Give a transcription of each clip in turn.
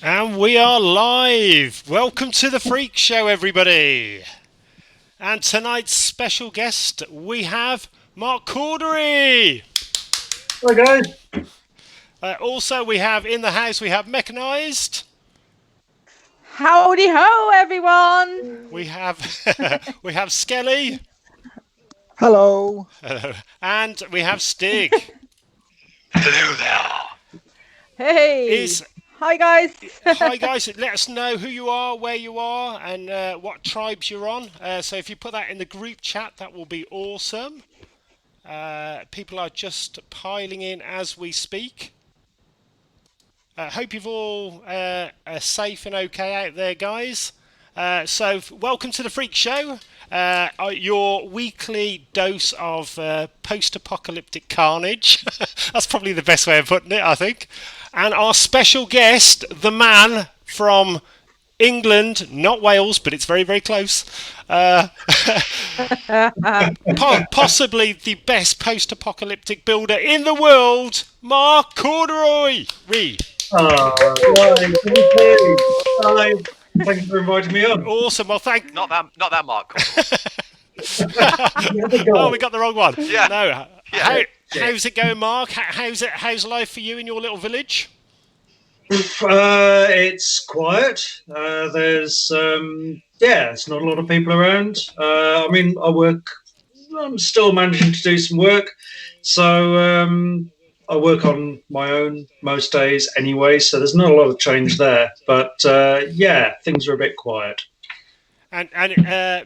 And we are live. Welcome to the Freak Show, everybody. And tonight's special guest, we have Mark Cordory. Hi guys. Also, we have in the house, we have Mechanized. Howdy ho, everyone. We have we have Skelly. Hello. And we have Stig. Hello there. Hey. Hi, guys. Hi, guys. Let us know who you are, where you are, and what tribes you're on. So if you put that in the group chat, that will be awesome. People are just piling in as we speak. Hope you've all are safe and okay out there, guys. So welcome to the Freak Show, your weekly dose of post-apocalyptic carnage. That's probably the best way of putting it, I think. And our special guest, the man from England, not Wales, but it's very, very close. Possibly the best post-apocalyptic builder in the world, Mark Cordory. Hi. Thank you for inviting me on. Awesome. Well, Not that Mark. Oh, we got the wrong one. Yeah. No. Yeah. How's it going, Mark? How's life for you in your little village? It's quiet. There's it's not a lot of people around. I'm still managing to do some work, so I work on my own most days anyway. So there's not a lot of change there. But things are a bit quiet. And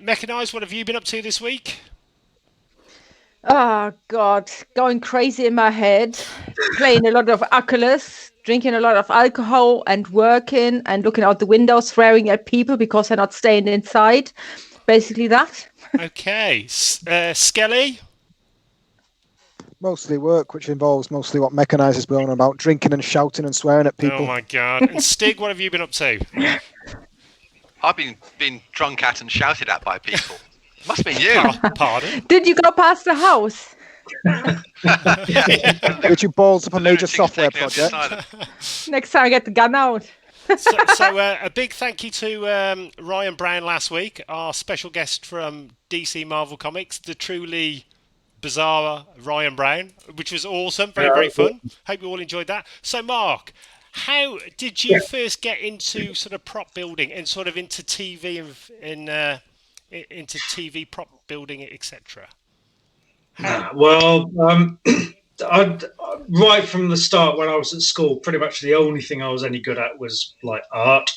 Mechanized, what have you been up to this week? Oh, God. Going crazy in my head. Playing a lot of Oculus. Drinking a lot of alcohol and working and looking out the window, swearing at people because they're not staying inside. Basically that. Okay. Skelly? Mostly work, which involves mostly what Mechanized is going on about, drinking and shouting and swearing at people. Oh, my God. And Stig, what have you been up to? I've been drunk at and shouted at by people. Must be you. Pardon? Did you go past the house? Did you balls up a major software project? Next time, get the gun out. So a big thank you to Ryan Brown last week, our special guest from DC Marvel Comics, the truly bizarre Ryan Brown, which was awesome, very, very fun. Hope you all enjoyed that. So, Mark, how did you first get into sort of prop building and sort of into TV into TV prop building, etc.? Well, right from the start when I was at school, pretty much the only thing I was any good at was like art.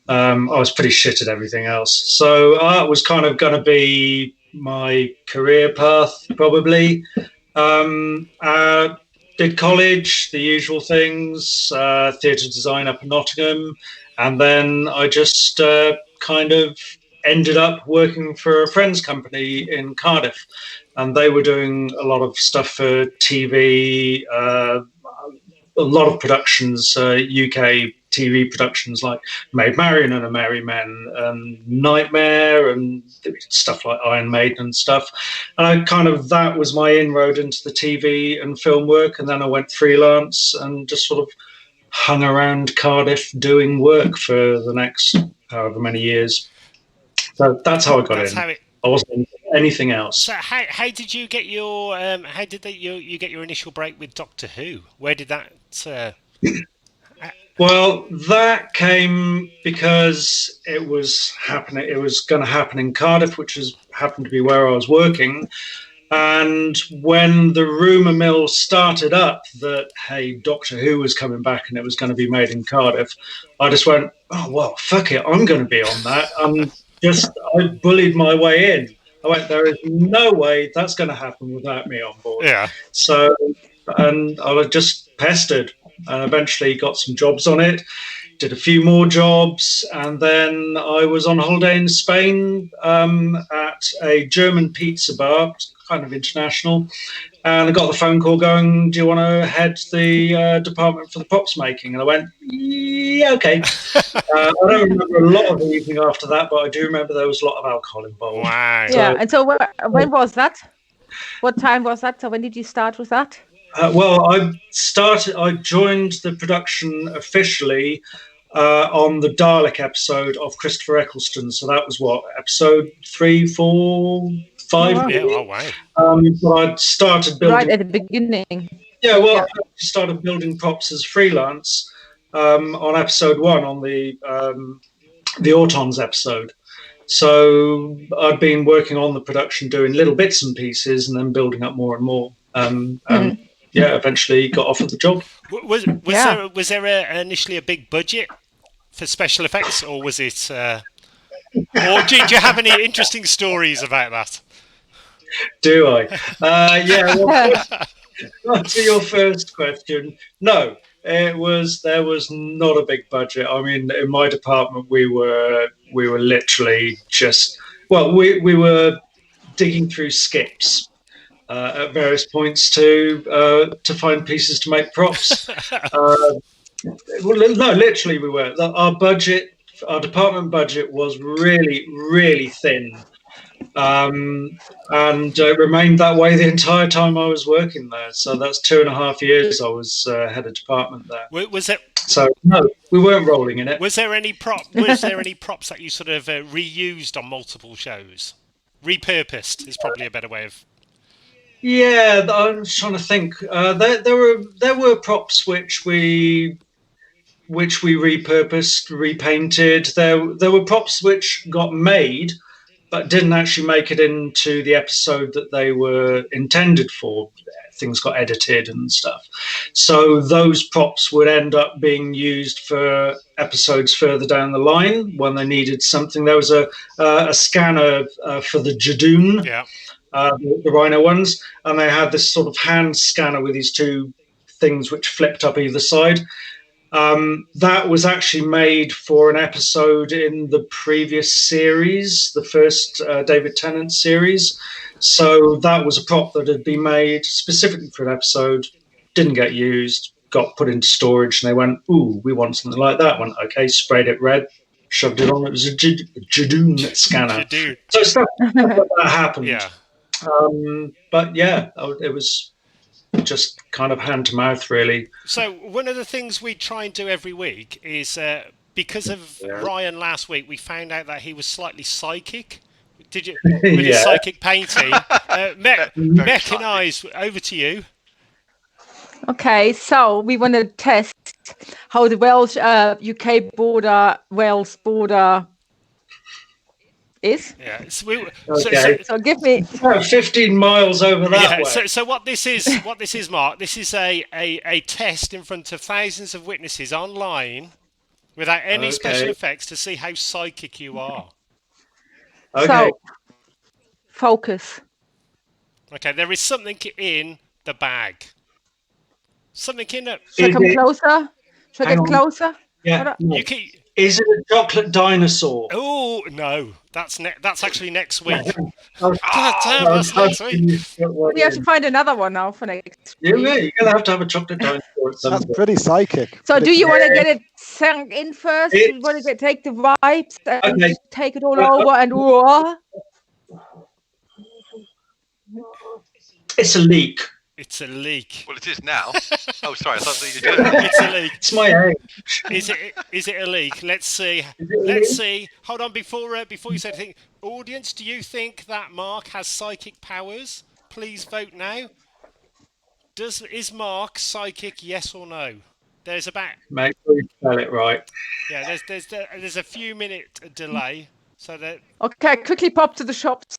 I was pretty shit at everything else. So art was kind of going to be my career path, probably. Did college, the usual things, theatre design up in Nottingham. And then I just kind of ended up working for a friend's company in Cardiff. And they were doing a lot of stuff for TV, a lot of productions, UK TV productions like Maid Marian and A Merry Men and Nightmare and stuff like Iron Maiden and stuff. And that was my inroad into the TV and film work. And then I went freelance and just sort of hung around Cardiff doing work for the next however many years. So that's how I got in. I wasn't anything else. So how did you get your you get your initial break with Doctor Who? Where did that? Well, that came because it was happening. It was going to happen in Cardiff, which happened to be where I was working. And when the rumour mill started up that, hey, Doctor Who was coming back and it was going to be made in Cardiff, I just went, oh, well, fuck it, I'm going to be on that. I bullied my way in. I went, there is no way that's going to happen without me on board. Yeah. So, and I was just pestered and eventually got some jobs on it, did a few more jobs. And then I was on holiday in Spain at a German pizza bar, kind of international. And I got the phone call going, do you want to head the department for the props making? And I went, yeah, okay. I don't remember a lot of the evening after that, but I do remember there was a lot of alcohol involved. Wow. Yeah, and so when was that? What time was that? So when did you start with that? I joined the production officially on the Dalek episode of Christopher Eccleston. So that was what, episode 3, 4, 5? wow. Yeah, oh wow. But I'd started building. Right at the beginning. Yeah, well, Yeah. I started building props as freelance on episode 1 on the Autons episode. So I'd been working on the production, doing little bits and pieces, and then building up more and more. And yeah, eventually got offered the job. Was there initially a big budget for special effects, or was it? Or do you have any interesting stories about that? Do I? Yeah. Well, to your first question, no. There was not a big budget. I mean, in my department, we were literally just we were digging through skips at various points to find pieces to make props. Well, no, literally, we were. Our department budget was really, really thin. And it remained that way the entire time I was working there. So that's 2.5 years I was head of department there. Was it? So no, we weren't rolling in it. Was there any props that you sort of reused on multiple shows? Repurposed is probably a better way of. Yeah, I'm trying to think. There were props which we repurposed, repainted. There were props which got made, but didn't actually make it into the episode that they were intended for. Things got edited and stuff. So those props would end up being used for episodes further down the line when they needed something. There was a scanner for the Jadoon, the Rhino ones, and they had this sort of hand scanner with these two things which flipped up either side. That was actually made for an episode in the previous series, the first David Tennant series. So that was a prop that had been made specifically for an episode, didn't get used, got put into storage, and they went, "Ooh, we want something like that." Went, okay, sprayed it red, shoved it on. It was a Jadoon scanner. So stuff like that happened. Yeah. But yeah, it was just kind of hand to mouth, really. So one of the things we try and do every week is because of Ryan last week, we found out that he was slightly psychic. Did you with his psychic painting? Mechanise, over to you. Okay, so we want to test how the Welsh UK border, Wales border is. Yeah. So give me 15 miles over that way. So what this is, Mark, this is a test in front of thousands of witnesses online without any special effects to see how psychic you are. Okay. So focus. Okay, there is something in the bag. Something in it. Should I come closer? Should I get closer? Yeah. You keep. Is it a chocolate dinosaur? Oh no, that's actually next week. That's next week. We have to find another one now for next week. Yeah, you're gonna have to have a chocolate dinosaur. That's pretty psychic. So do you want to get it sunk in first? Do you want to take the vibes and take it all over and roar? It's a leak. It's a leak. Well, it is now. Oh, sorry. I thought that you did it. It's a leak. It's my age. Is it a leak? Let's see. Let's see. Hold on, before you say anything. Audience, do you think that Mark has psychic powers? Please vote now. Is Mark psychic? Yes or no? There's about. Make sure you spell it right. Yeah. There's a few minute delay. So that. Okay, quickly pop to the shops.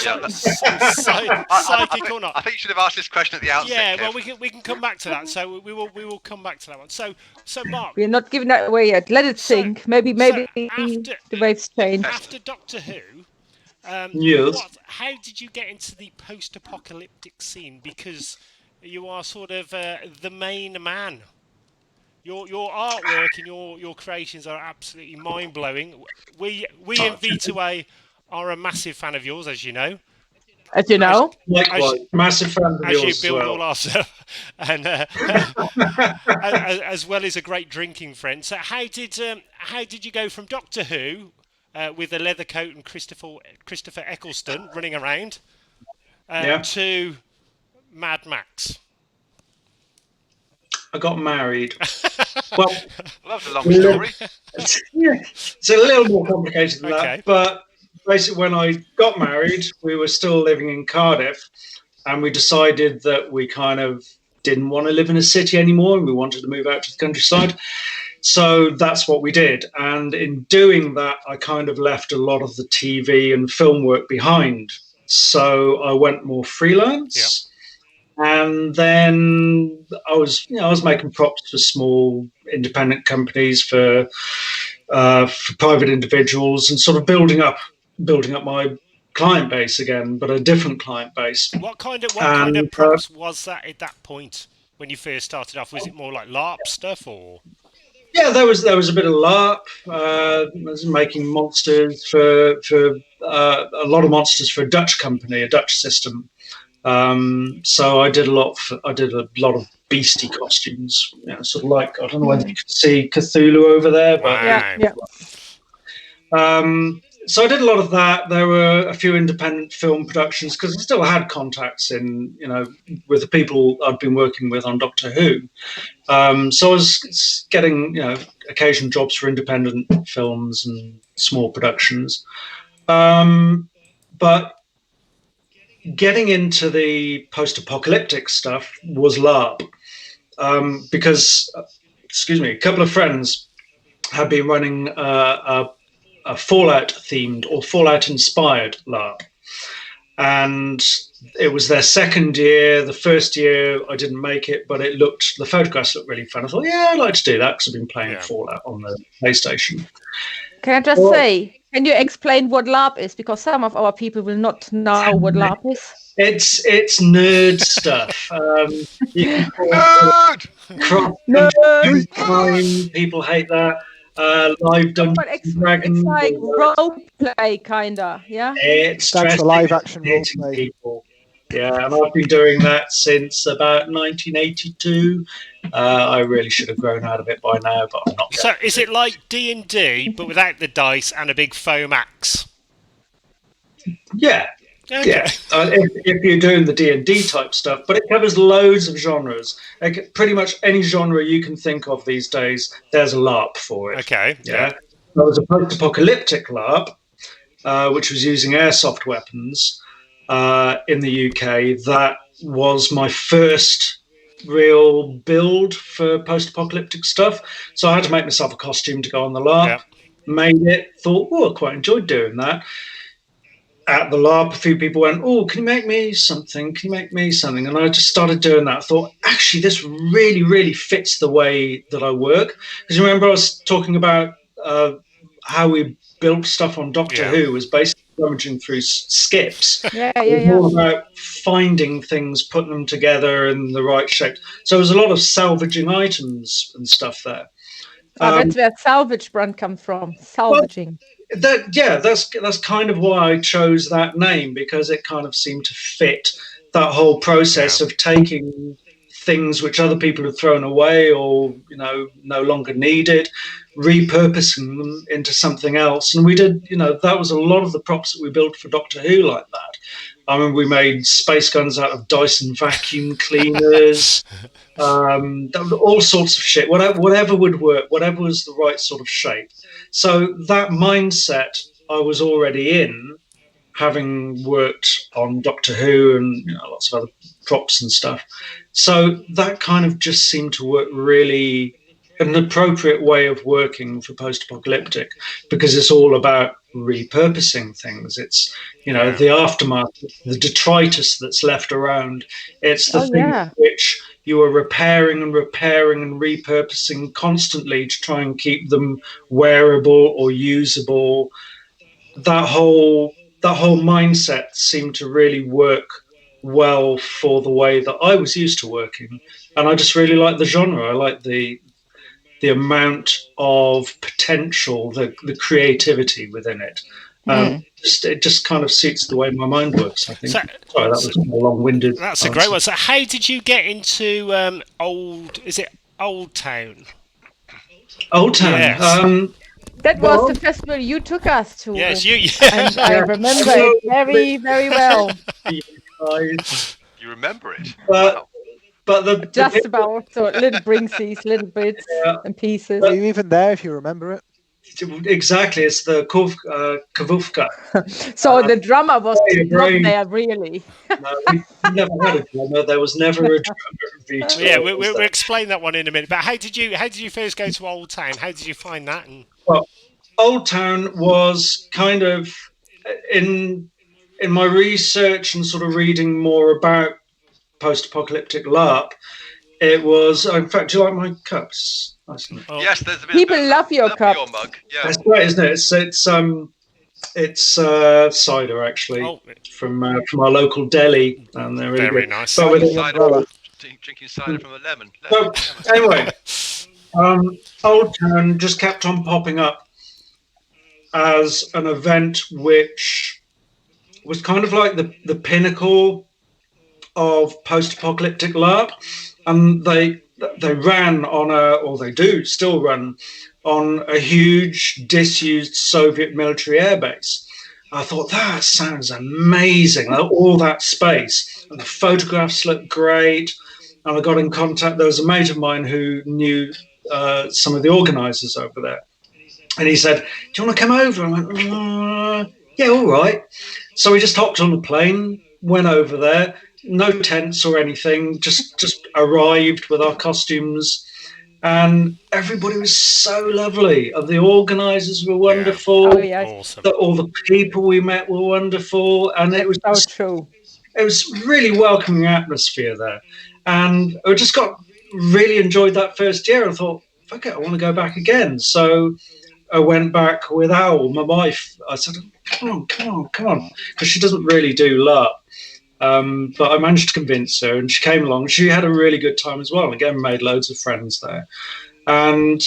Yeah, psychic or not? I think you should have asked this question at the outset. Yeah, Kev. well, we can come back to that. So we will come back to that one. So Mark, We're not giving that away yet. Let it sink. Maybe the waves change. after Doctor Who, Yes. how did you get into the post-apocalyptic scene? Because you are sort of the main man. Your artwork and your creations are absolutely mind blowing. We in V2A are a massive fan of yours, as you know. As you know, Likewise, massive fan of as you yours build as well. all our stuff, and as well as a great drinking friend. So how did you go from Doctor Who with a leather coat and Christopher Eccleston running around to Mad Max? I got married. Well, Well, that was a long story. it's a little more complicated than Okay. that. But basically, when I got married, we were still living in Cardiff, and we decided that we kind of didn't want to live in a city anymore, and we wanted to move out to the countryside. So that's what we did. And in doing that, I kind of left a lot of the TV and film work behind. So I went more freelance. And then I was making props for small independent companies, for private individuals, and sort of building up my client base again, but a different client base. What kind of props was that at that point when you first started off? Was it more like LARP stuff, or? Yeah, there was a bit of LARP. I was making monsters for a lot of monsters for a Dutch company, a Dutch system. So I did a lot of beastie costumes, sort of like, I don't know whether you can see Cthulhu over there, but so I did a lot of that. There were a few independent film productions because I still had contacts with the people I'd been working with on Doctor Who. So I was getting occasional jobs for independent films and small productions, but getting into the post-apocalyptic stuff was LARP, because, a couple of friends had been running a Fallout-themed or Fallout-inspired LARP, and it was their second year. The first year I didn't make it, but the photographs looked really fun. I thought, yeah, I'd like to do that because I've been playing Fallout on the PlayStation. Can I just say, can you explain what LARP is? Because some of our people will not know what LARP is. It's nerd stuff. Nerd! Crime, people hate that. Live Dungeons & Dragons. It's like role play, kinda, yeah. It's That's the live action role play. People. Yeah, and I've been doing that since about 1982. I really should have grown out of it by now, but I'm not. So is it like D&D but without the dice and a big foam axe? Yeah. Okay. Yeah, if you're doing the D&D type stuff, but it covers loads of genres. Like pretty much any genre you can think of these days, there's a LARP for it. Okay. Yeah. There was a post-apocalyptic LARP, which was using airsoft weapons in the UK. That was my first real build for post-apocalyptic stuff. So I had to make myself a costume to go on the LARP. Yeah. Made it, thought, I quite enjoyed doing that. At the LARP, a few people went, can you make me something? Can you make me something? And I just started doing that. I thought, actually, this really, really fits the way that I work. Because remember I was talking about how we built stuff on Doctor Who was basically rummaging through skips. It was all about finding things, putting them together in the right shape. So there was a lot of salvaging items and stuff there. That's where Salvaged Brand comes from, salvaging. That's kind of why I chose that name, because it kind of seemed to fit that whole process of taking things which other people had thrown away or no longer needed, repurposing them into something else. And we did, that was a lot of the props that we built for Doctor Who like that. I mean, we made space guns out of Dyson vacuum cleaners, all sorts of shit, whatever would work, whatever was the right sort of shape. So that mindset I was already in, having worked on Doctor Who and lots of other props and stuff. So that kind of just seemed to work really an appropriate way of working for post-apocalyptic, because it's all about repurposing things. It's the aftermath, the detritus that's left around. It's the thing which you are repairing and repurposing constantly to try and keep them wearable or usable. That whole mindset seemed to really work well for the way that I was used to working, and I just really like the genre. I like the amount of potential, the creativity within it. It just kind of suits the way my mind works, I think. Sorry, that was more long-winded. That's a great one. So how did you get into Old Town? Old Town? Yes. That was the festival you took us to. Yes, you. And I remember it very, very well. You remember it? Wow. But the Just people, about. So little bringsies, little bits Yeah. and pieces. Were you even there if you remember it? exactly, it's the kavufka. So the drummer was your not brain. there, really. No, we never had a drummer. There was never a drummer at V2A. Yeah, was we'll there? explain that one in a minute. But how did you first go to Old Town? How did you find that? And Well, Old Town was kind of in my research and sort of reading more about post-apocalyptic LARP. It was, in fact, do you like my cups? Nice, isn't it? oh, Yes, there's a bit. People of love your Your cups. mug. Yeah. That's great, isn't it? It's cider actually oh, from our local deli, and they're really very good. nice. But with The it, umbrella. Drinking cider from a lemon. so anyway, Old Town just kept on popping up as an event which was kind of like the pinnacle of post-apocalyptic LARP, and they ran on or they do still run on a huge disused Soviet military airbase. I thought that sounds amazing, all that space, and the photographs looked great. And I got in contact. There was a mate of mine who knew some of the organisers over there, and he said, "Do you want to come over?" I went, "Yeah, all right." So we just hopped on a plane, went over there. No tents or anything. Just arrived with our costumes, and everybody was so lovely. The organisers were wonderful. Oh, yeah. Awesome. All the people we met were wonderful, and it was So just, true. it was really welcoming atmosphere there. And I just really enjoyed that first year. I thought, fuck it, I want to go back again. So I went back with Owl, my wife. I said, come on, because she doesn't really do LARP. But I managed to convince her, and she came along. She had a really good time as well. Again, made loads of friends there. And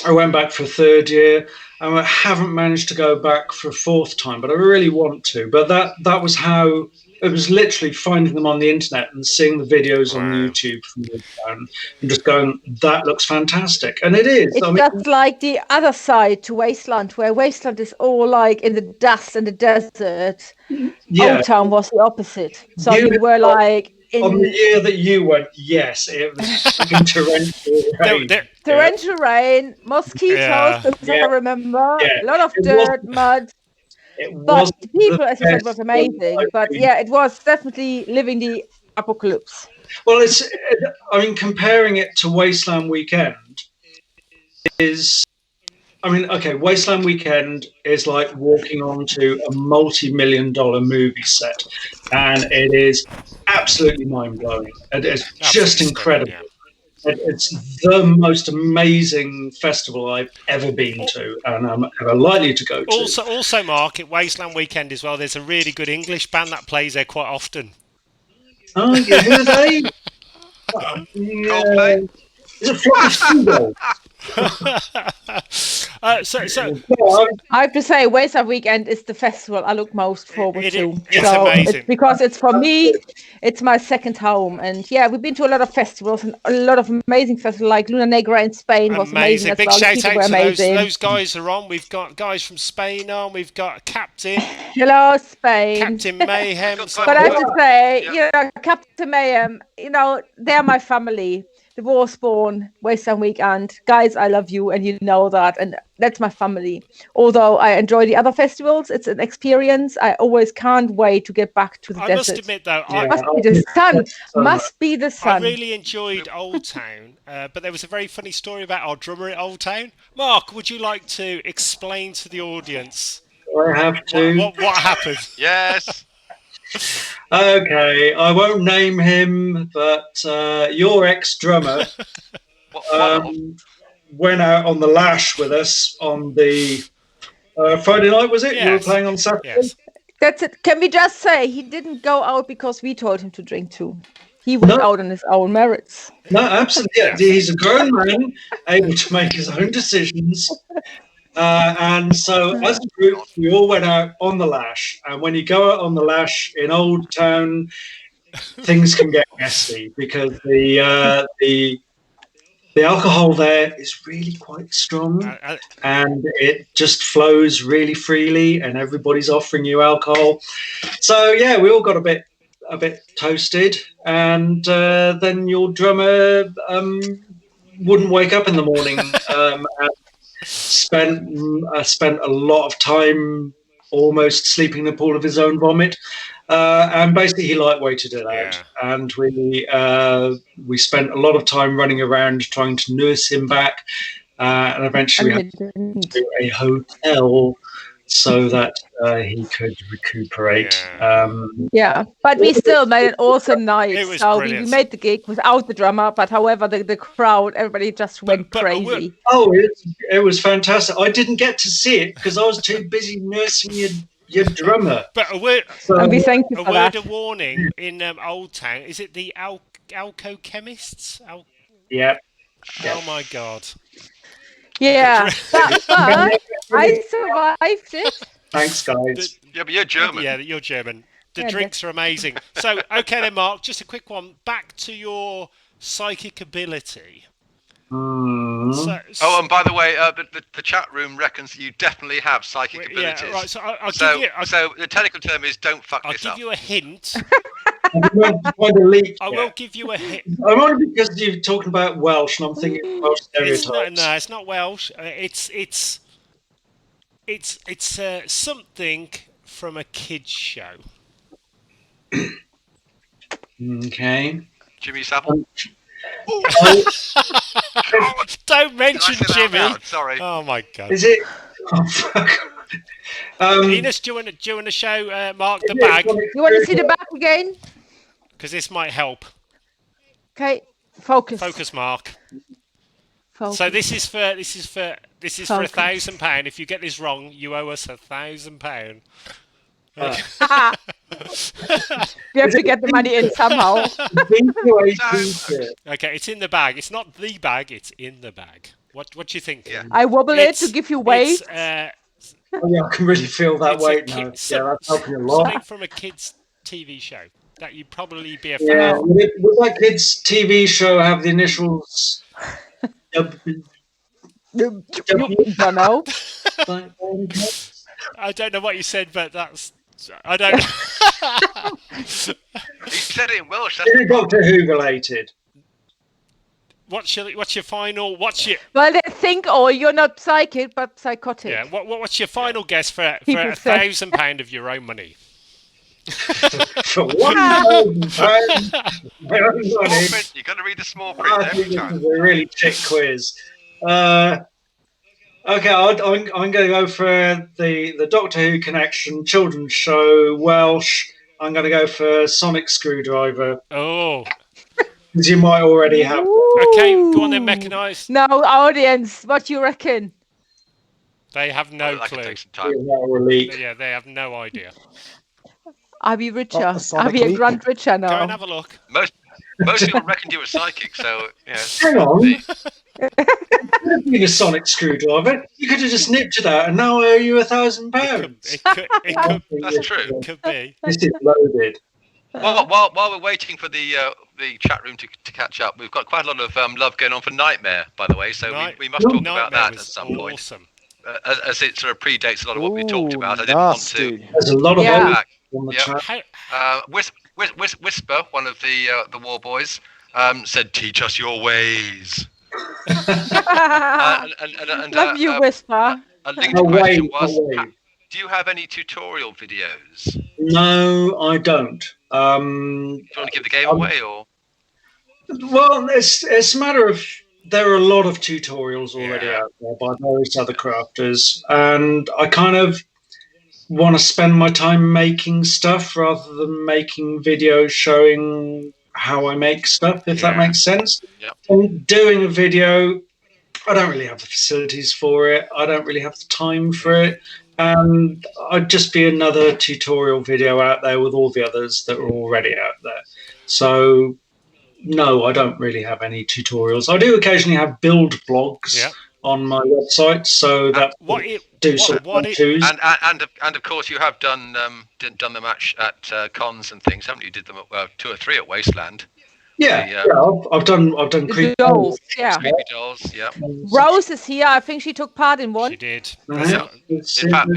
I went back for a third year, and I haven't managed to go back for a fourth time, but I really want to. But that was how it was, literally finding them on the internet and seeing the videos on YouTube from the town and just going, that looks fantastic. And it is. It's just like the other side to Wasteland, where Wasteland is all like in the dust and the desert. Yeah. Old Town was the opposite. So You you were like on the in year that you went, yes, it was fucking torrential rain. torrential rain, mosquitoes, Yeah. because I remember, Yeah. a lot of It dirt, mud. It But was the people, the as you said, best was amazing. one I've But been. yeah, it was definitely living the apocalypse. Well, I mean, comparing it to Wasteland Weekend is, I mean, okay, Wasteland Weekend is like walking onto a multi-million-dollar movie set, and it is absolutely mind-blowing. It is just incredible. Yeah. It's the most amazing festival I've ever been to, and I'm ever likely to go to. Also, Mark, at Wasteland Weekend as well, there's a really good English band that plays there quite often. Oh, yeah, who are they? Yeah. Coldplay? Is it Flock Seagull? I have to say, Wasteland Weekend is the festival I look most forward to. It's amazing. It's because it's, for me, it's my second home. And yeah, we've been to a lot of festivals, and a lot of amazing festivals, like Luna Negra in Spain was amazing as Big well. The shout people out were to amazing. those guys are on. We've got guys from Spain on. We've got Captain Hello, Spain. Captain Mayhem. But I have to say, you know, Captain Mayhem, you know, they're my family. The Warspawn, Wasteland Weekend. Guys, I love you, and you know that. And that's my family. Although I enjoy the other festivals, it's an experience. I always can't wait to get back to the I desert. must admit, though, Must be the sun. Must be the I sun. really enjoyed Old Town, but there was a very funny story about our drummer at Old Town. Mark, would you like to explain to the audience I have to. what happened? Yes. Okay, I won't name him, but your ex-drummer went out on the lash with us on the Friday night, was it? Yes. You were playing on Saturday? Yes. That's it. Can we just say he didn't go out because we told him to drink too? He went out on his own merits. No, absolutely. Yeah. He's a grown man, able to make his own decisions. And so as a group, we all went out on the lash. And when you go out on the lash in Old Town, things can get messy because the alcohol there is really quite strong, and it just flows really freely, and everybody's offering you alcohol. So yeah, we all got a bit a bit toasted, and then your drummer wouldn't wake up in the morning. And spent a lot of time almost sleeping in a pool of his own vomit, and basically he lightweighted it out. And we spent a lot of time running around trying to nurse him back, and eventually had to a hotel so that he could recuperate. But we still made an awesome night. It was so brilliant. we made the gig without the drummer, but however, the crowd, everybody just went crazy. It was fantastic. I didn't get to see it because I was too busy nursing your drummer. But a word, And we thank you a for word that. of warning in Old Town. Is it the Alco Chemists? Yeah. Oh my God. Yeah, but I survived it. Thanks, guys. Yeah, but you're German. Yeah, you're German. The Yeah, drinks are amazing. So, okay then, Mark, just a quick one. Back to your psychic ability. So, Oh, and by the way, the chat room reckons you definitely have psychic abilities. yeah, right. So I'll So, give you. so the technical term is don't fuck I'll this give up. you a hint. I will give you a hint. I'm only because you're talking about Welsh, and I'm thinking Welsh stereotypes. It's not Welsh. It's something from a kids show. Okay. Jimmy Savile. Don't mention Did I say that out Jimmy. loud? Sorry. Oh my God. Is it? Oh, fuck. Enos, do you want to show Mark the bag? You want to see the back again? Because this might help. Okay, focus. Focus, Mark. Focus. So this is for Focus. £1,000. If you get this wrong, you owe us £1,000. We have to get the money in somehow. Okay, it's in the bag. It's not the bag. It's in the bag. What do you think? Yeah. I wobble it to give you weight. I can really feel that It's a weight kid- now. some- Yeah, that's helping a lot. Something from a kids' TV show that you'd probably be a fan of. Would that kids' TV show have the initials? Don't know. I don't know what you said, but I don't know. He said it in Welsh. That's Is it Doctor Who related? What's your final? Well, they think, you're not psychic, but psychotic. Yeah. What's your final guess for People say. £1,000 of your own money? For £1,000. small print. You've got to read the small print I every think this time. is a really chick quiz. Okay, I'm going to go for the Doctor Who connection, children's show, Welsh. I'm going to go for Sonic Screwdriver, Oh. because you might already have. Okay, go on then, Mechanized. Now, audience, what do you reckon? They have no That could clue. take some time. Yeah, they have no idea. Are we richer? Not the Sonic Are we a Leap. grand richer Go and now? have a look. Most people reckoned you were psychic, so yeah. Hang on. You could have been a Sonic Screwdriver. You could have just nipped it out, and now I owe you £1,000. It could That's true. it could be. This is loaded. While we're waiting for the chat room to catch up, we've got quite a lot of love going on for Nightmare, by the way. So we must talk about Nightmare that at was some point, awesome. as it sort of predates a lot of what we talked about. I Ooh, didn't want nasty. to There's a lot of Yeah. hope back. on the Yeah. chat. How, Whisper, one of the War Boys, said, "Teach us your ways." Love you, Whisper. A linked No way, question no was, way. do you have any tutorial videos? Do No, I don't. you want to give the game away, or? Well, it's a matter of there are a lot of tutorials already Yeah. out there by various other crafters, and I kind of want to spend my time making stuff rather than making videos showing how I make stuff, if that Yeah. makes sense. Yep. And doing a video, I don't really have the facilities for it. I don't really have the time for it. And I'd just be another tutorial video out there with all the others that are already out there. So, no, I don't really have any tutorials. I do occasionally have build blogs Yeah. on my website, so that And of course you have done them at cons and things, haven't you? Did them at 2 or 3 at Wasteland. yeah, I've done The creepy dolls, yeah. Creepy dolls, yeah. Rose is here. I think she took part in one. She did. Yeah. In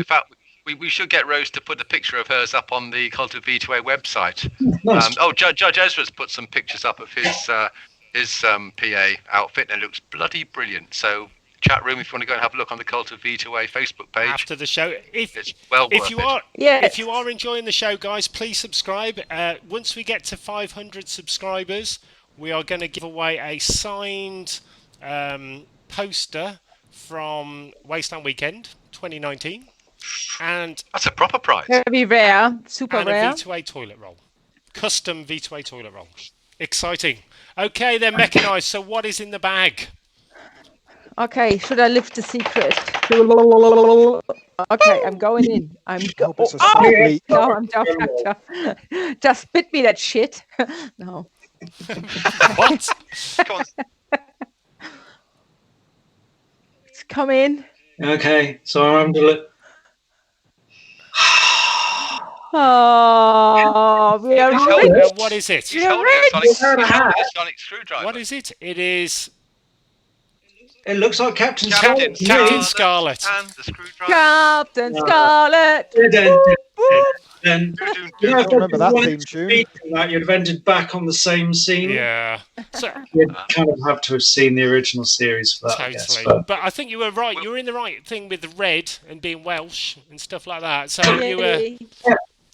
fact, We should get Rose to put a picture of hers up on the Cult of V2A website. Nice. Judge Ezra's put some pictures up of his PA outfit, and it looks bloody brilliant. So, chat room, if you want to go and have a look on the Cult of V2A Facebook page After the show, it's well worth it. If you are enjoying the show, guys, please subscribe. Once we get to 500 subscribers, we are going to give away a signed poster from Wasteland Weekend 2019, and That's a proper prize. Very rare, super and rare. a V2A toilet roll, custom V2A toilet roll. Exciting. Okay, they're mechanized. So what is in the bag? Okay, should I lift the secret? Okay, I'm going in. Hope it's a slightly- No, I'm down. Just spit me that shit. No. What? Come on. It's coming. Okay, so I'm gonna. Oh, we are It's rich. held- What is it? He's holding a sonic screwdriver. What is it? It is It looks like Captain Captain Scarlet. And the screwdriver. Captain Scarlet. Then I remember that theme tune. You'd have ended back on the same scene. Yeah. So, You'd kind of have to have seen the original series for that, I guess. totally. But I think you were right. You were in the right thing with the red and being Welsh and stuff like that. So you were, Yay.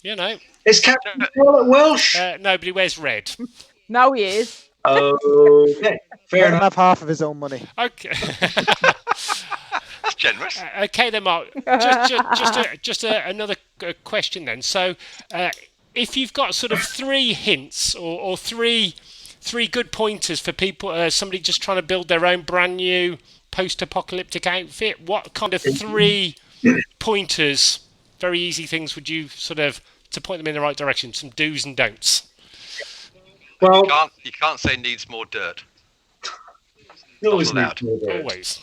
you know, Is Captain Scarlet Welsh? nobody wears red. Now he is. Okay, fair Let him enough. have half of his own money. Okay. That's generous. Okay then, Mark. Just another question then. So, if you've got sort of 3 hints or three good pointers for people, somebody just trying to build their own brand new post-apocalyptic outfit, what kind of 3 pointers, very easy things, would you sort of to point them in the right direction? Some do's and don'ts. Well, You can't say needs more dirt. you always Not need allowed. to do it. Always.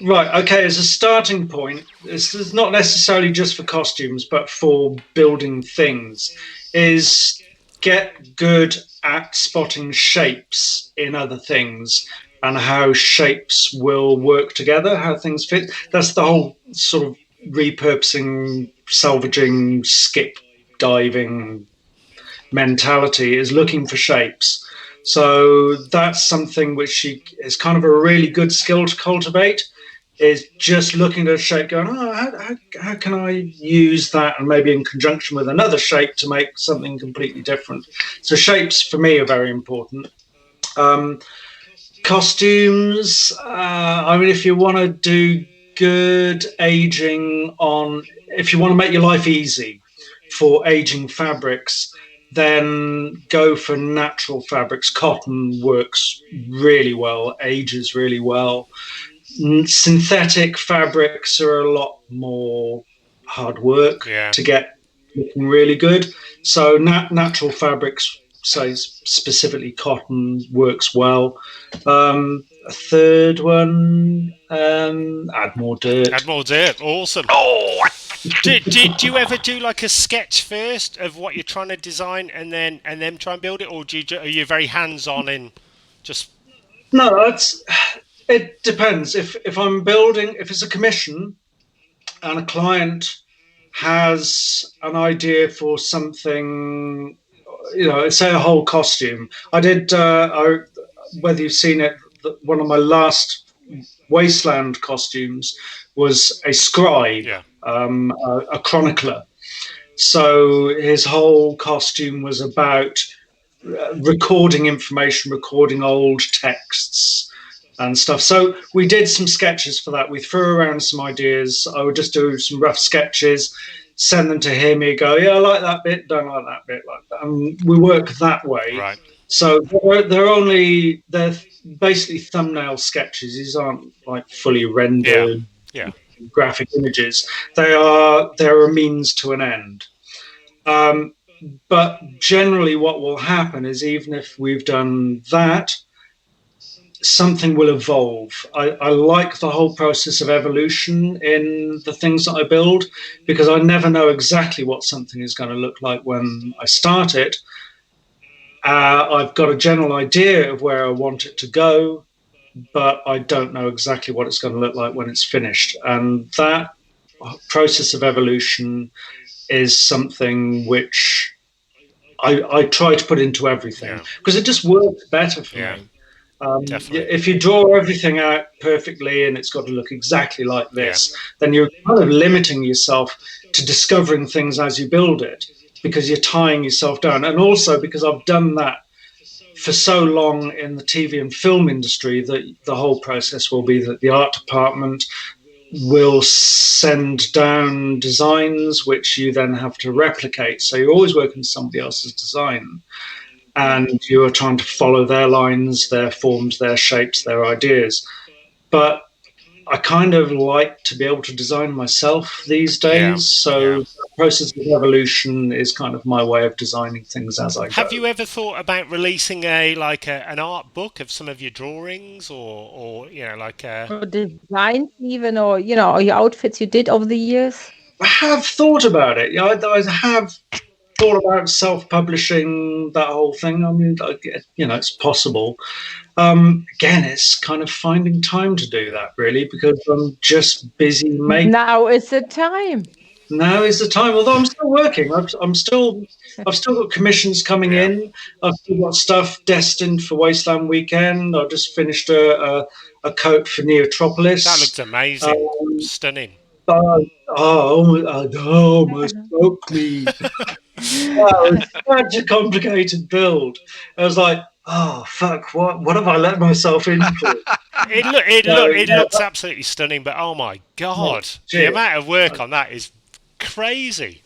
Right, okay, as a starting point, this is not necessarily just for costumes, but for building things, is get good at spotting shapes in other things and how shapes will work together, how things fit. That's the whole sort of repurposing, salvaging, skip diving mentality, is looking for shapes. So that's something which is kind of a really good skill to cultivate, is just looking at a shape going, how can I use that, and maybe in conjunction with another shape to make something completely different. So shapes for me are very important. Costumes, I mean, if you want to do good aging if you want to make your life easy for aging fabrics, then go for natural fabrics. Cotton works really well, ages really well. Synthetic fabrics are a lot more hard work to get looking really good. So natural fabrics, say specifically cotton, works well. A third one, add more dirt. Add more dirt. Awesome. Oh, Did you ever do like a sketch first of what you're trying to design and then try and build it, or are you very hands-on in just? No, it depends. If I'm building, if it's a commission and a client has an idea for something, say a whole costume. I did, whether you've seen it, one of my last Wasteland costumes was a scribe, a chronicler. So his whole costume was about recording information, recording old texts and stuff. So we did some sketches for that. We threw around some ideas. I would just do some rough sketches, send them to him. He'd go, yeah, I like that bit, don't like that bit, like that. And we work that way. Right. So they're basically thumbnail sketches. These aren't like fully rendered graphic images. They're a means to an end. But generally what will happen is, even if we've done that, something will evolve. I like the whole process of evolution in the things that I build, because I never know exactly what something is going to look like when I start it. I've got a general idea of where I want it to go, but I don't know exactly what it's going to look like when it's finished. And that process of evolution is something which I try to put into everything because it just works better for me. Definitely. If you draw everything out perfectly and it's got to look exactly like this, then you're kind of limiting yourself to discovering things as you build it, because you're tying yourself down. And also because I've done that for so long in the TV and film industry, that the whole process will be that the art department will send down designs which you then have to replicate. So you're always working with somebody else's design, and you are trying to follow their lines, their forms, their shapes, their ideas. But I kind of like to be able to design myself these days. So the process of evolution is kind of my way of designing things as I go. Have you ever thought about releasing an art book of some of your drawings, or or designs even, or or your outfits you did over the years? I have thought about it. I have thought about self-publishing that whole thing. I mean, it's possible. Again, it's kind of finding time to do that, really, because I'm just busy making. Now is the time. Now is the time. Although I'm still working, I've still got commissions coming in. I've still got stuff destined for Wasteland Weekend. I've just finished a coat for Neotropolis. That looks amazing, stunning. Almost broke me. It's such a complicated build. I was like, oh fuck, what have I let myself into? It looks absolutely stunning, but oh my god, the amount of work on that is crazy.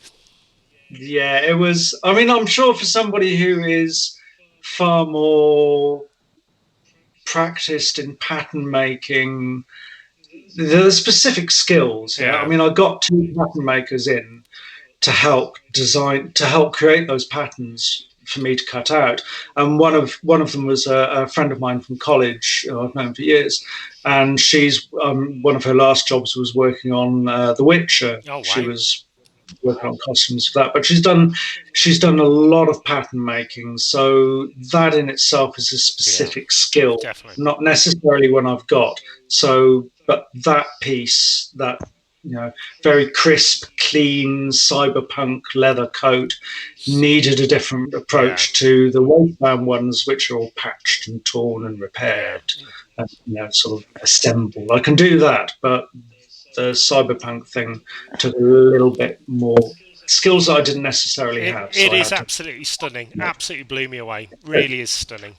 Yeah, it was. I mean, I'm sure for somebody who is far more practiced in pattern making, there are specific skills. I mean, I got 2 pattern makers in to help create those patterns for me to cut out, and one of them was a friend of mine from college who I've known for years, and she's one of her last jobs was working on The Witcher. Oh, wow. She was working on costumes for that, but she's done a lot of pattern making, so that in itself is a specific skill. Definitely. Not necessarily one I've got, but that piece, that very crisp, clean cyberpunk leather coat, needed a different approach to the Wasteland ones, which are all patched and torn and repaired and sort of assembled. I can do that, but the cyberpunk thing took a little bit more skills that I didn't necessarily have. It is absolutely stunning. Absolutely blew me away. Really is stunning.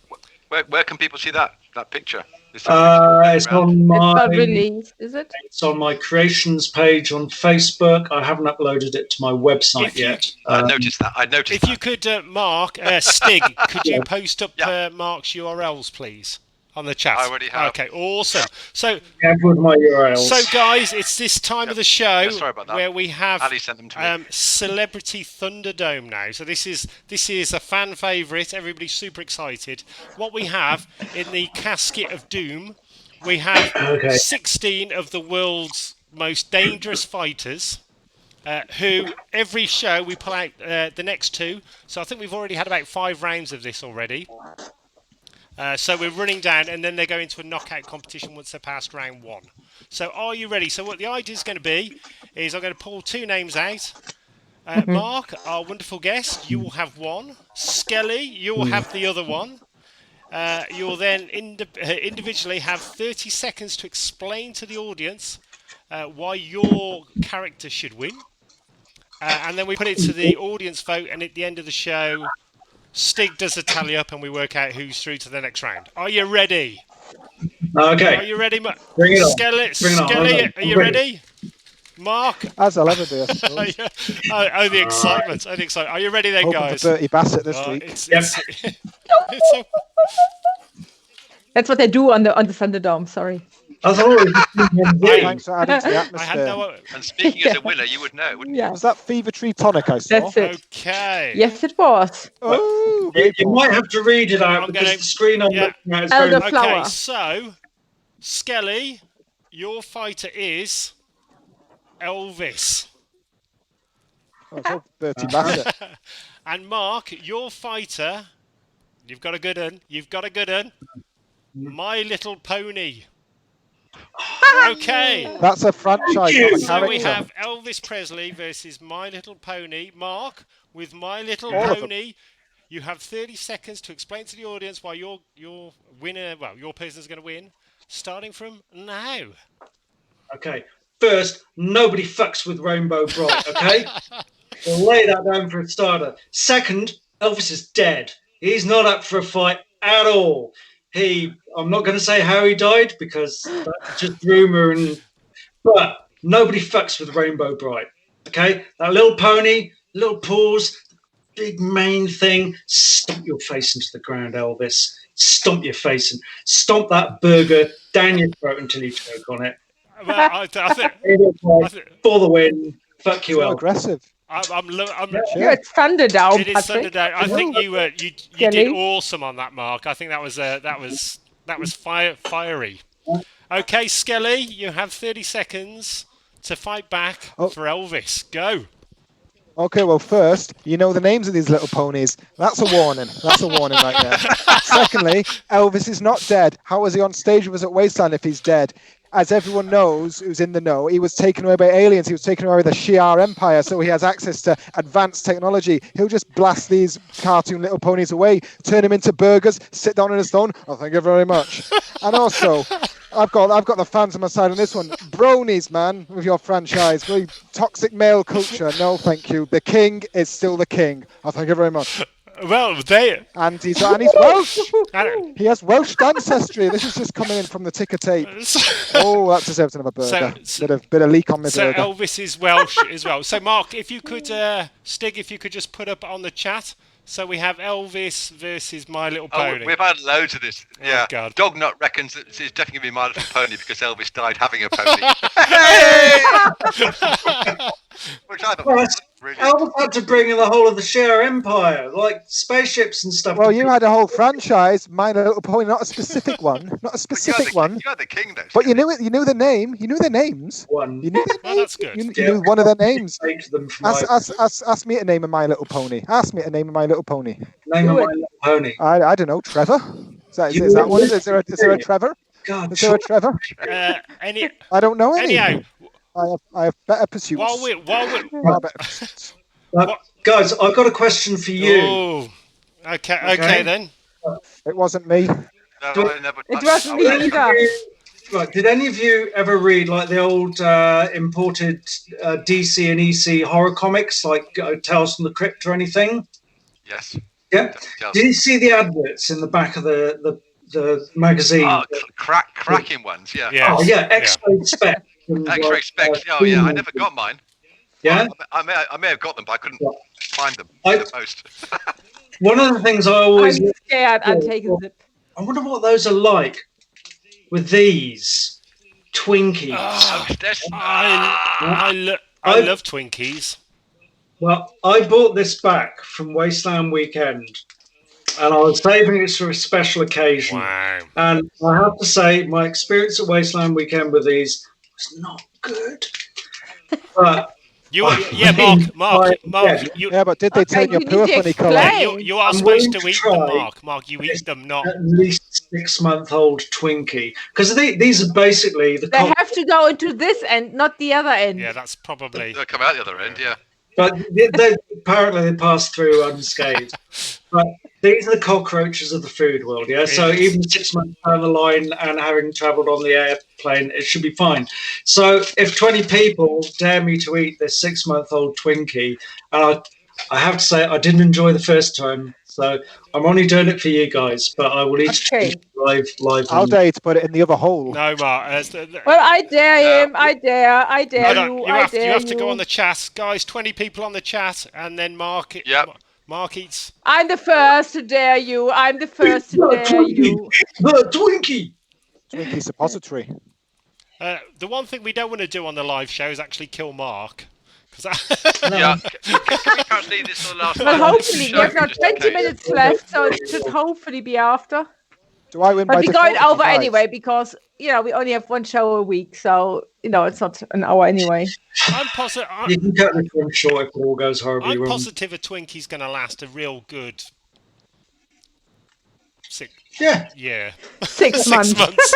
Where can people see that picture? It's on my release, is it? It's on my creations page on Facebook. I haven't uploaded it to my website yet. I noticed that. If you could, Mark, Stig, could you post up Mark's URLs, please, on the chat? I already have. Okay, awesome. So, with my URLs. So, guys, it's this time of the show sorry about that. where we have Ali sent them to me. Celebrity Thunderdome now. So this is a fan favourite. Everybody's super excited. What we have in the casket of doom, we have 16 of the world's most dangerous fighters. Who every show we pull out the next 2. So I think we've already had about 5 rounds of this already. So we're running down, and then they go into a knockout competition once they're past round 1. So are you ready? So what the idea is going to be is I'm going to pull 2 names out. Mark, our wonderful guest, you will have one. Skelly, you will have the other one. You will then individually have 30 seconds to explain to the audience why your character should win. And then we put it to the audience vote, and at the end of the show, Stig does a tally up and we work out who's through to the next round. Are you ready? Okay. Are you ready, Bring it on. Skelly, are you ready? Mark? As I'll ever do, I suppose. The excitement. Oh, the excitement. Are you ready then, Hoping guys? for Dirty Bassett this week. That's what they do on the Thunderdome, sorry. I thought Thanks for adding to the atmosphere. I had no... And speaking as a winner, you would know, wouldn't you? Was that Fever Tree Tonic I saw? That's it. Okay. Yes, it was. Oh, you might have to read it out because the screen I'm looking at is very... Okay, so, Skelly, your fighter is Elvis. Oh, it's all Dirty Bassett. And Mark, your fighter, you've got a good one. My Little Pony. Okay. That's a franchise, not a So character. we have Elvis Presley versus My Little Pony. Mark, with My Little All of them. Pony, you have 30 seconds to explain to the audience why your winner, well, your person is going to win, starting from now. Okay. First, nobody fucks with Rainbow Bright, okay? We'll lay that down for a starter. Second, Elvis is dead. He's not up for a fight at all. I'm not going to say how he died because that's just rumour, but nobody fucks with Rainbow Bright, okay? That little pony, little paws, big main thing, stomp your face into the ground, Elvis. Stomp your face and stomp that burger down your throat until you choke on it. Well, I think For the win. Fuck you, So Elvis. aggressive. You're at Thunderdome, It is Patrick. Thunderdome. I think you did awesome on that, Mark. I think that was fiery. Okay, Skelly, you have 30 seconds to fight back for Elvis. Go. Okay, well, first, you know the names of these little ponies. That's a warning. That's a warning right there. Secondly, Elvis is not dead. How was he on stage with us at Wasteland if he's dead? As everyone knows, who's in the know, he was taken away by aliens. He was taken away by the Shi'ar Empire, so he has access to advanced technology. He'll just blast these cartoon little ponies away, turn them into burgers, sit down on his throne. Oh, thank you very much. And also, I've got the fans on my side on this one. Bronies, man, with your franchise. Really toxic male culture. No, thank you. The king is still the king. Oh, thank you very much. Well, and he's Welsh. He has Welsh ancestry. This is just coming in from the ticker tape. Oh, that deserves another burger. Bit of leak on my burger. So Elvis is Welsh as well. So Mark, if you could, Stig, if you could just put up on the chat. So we have Elvis versus My Little Pony. Oh, we've had loads of this. Yeah. Oh, God. Dognut reckons that it's definitely going to be My Little Pony because Elvis died having a pony. Which I thought was brilliant. Elvis had to bring in the whole of the Shi'ar Empire, like spaceships and stuff. Well, you had a whole franchise, My Little Pony, not a specific one. Not a specific one. You had the king, though. But you knew it. You knew the name. You knew their names. One. You knew Well, that's good. You knew one of their names. Them Ask me to name a My Little Pony. Ask me to name a My Little Pony. Name of My Little Pony. I don't know. Trevor. Is that one? Is there a Trevor? God, is there a Trevor? I don't know any. Anyhow, I have better pursuits. while we're guys, I've got a question for you. Oh, okay then. It wasn't me. No, I never It wasn't me either. Right, did any of you ever read like the old imported DC and EC horror comics, like Tales from the Crypt or anything? Yes. Yeah. Did you see the adverts in the back of the magazine? Oh, cracking ones, yeah. Yes. Oh yeah, X-ray spec. X-ray specs. Oh yeah, I never got mine. Yeah. I may have got them, but I couldn't find them I- in the post. One of the things I always I'm scared. I'm taking it. I wonder what those are like with these Twinkies. I love Twinkies. Well, I bought this back from Wasteland Weekend, and I was saving it for a special occasion. Wow. And I have to say, my experience at Wasteland Weekend with these was not good. But Mark. But did they turn your poor funny colour? You are supposed to eat them, Mark. Mark, you eat them, not at least 6-month-old Twinkie, because these are basically the. They have to go into this end, not the other end. Yeah, that's probably. They'll come out the other end, yeah. But apparently they pass through unscathed. But these are the cockroaches of the food world, yeah? So even 6 months down the line and having travelled on the airplane, it should be fine. So if 20 people dare me to eat this 6-month-old Twinkie, and I have to say I didn't enjoy the first time, so I'm only doing it for you guys, but I will eat live. I'll dare you to put it in the other hole. No, Mark. Well, I dare him. I dare you. You have to go on the chat, guys. 20 people on the chat, and then Mark. Yep. Mark eats. I'm the first to dare you. I'm the first to dare you. The Twinkie. Twinkie suppository. The one thing we don't want to do on the live show is actually kill Mark. Yeah. Can we perhaps leave this for the last Well, one? hopefully, we have now 20 minutes left, so it should hopefully be after. Do I win by But we're default? going over anyway because, we only have one show a week, so, it's not an hour anyway. I'm positive. You can cut this one short if it all goes horribly I'm wrong. positive a Twinkie's going to last a real good Yeah. Yeah. 6 months. 6 months.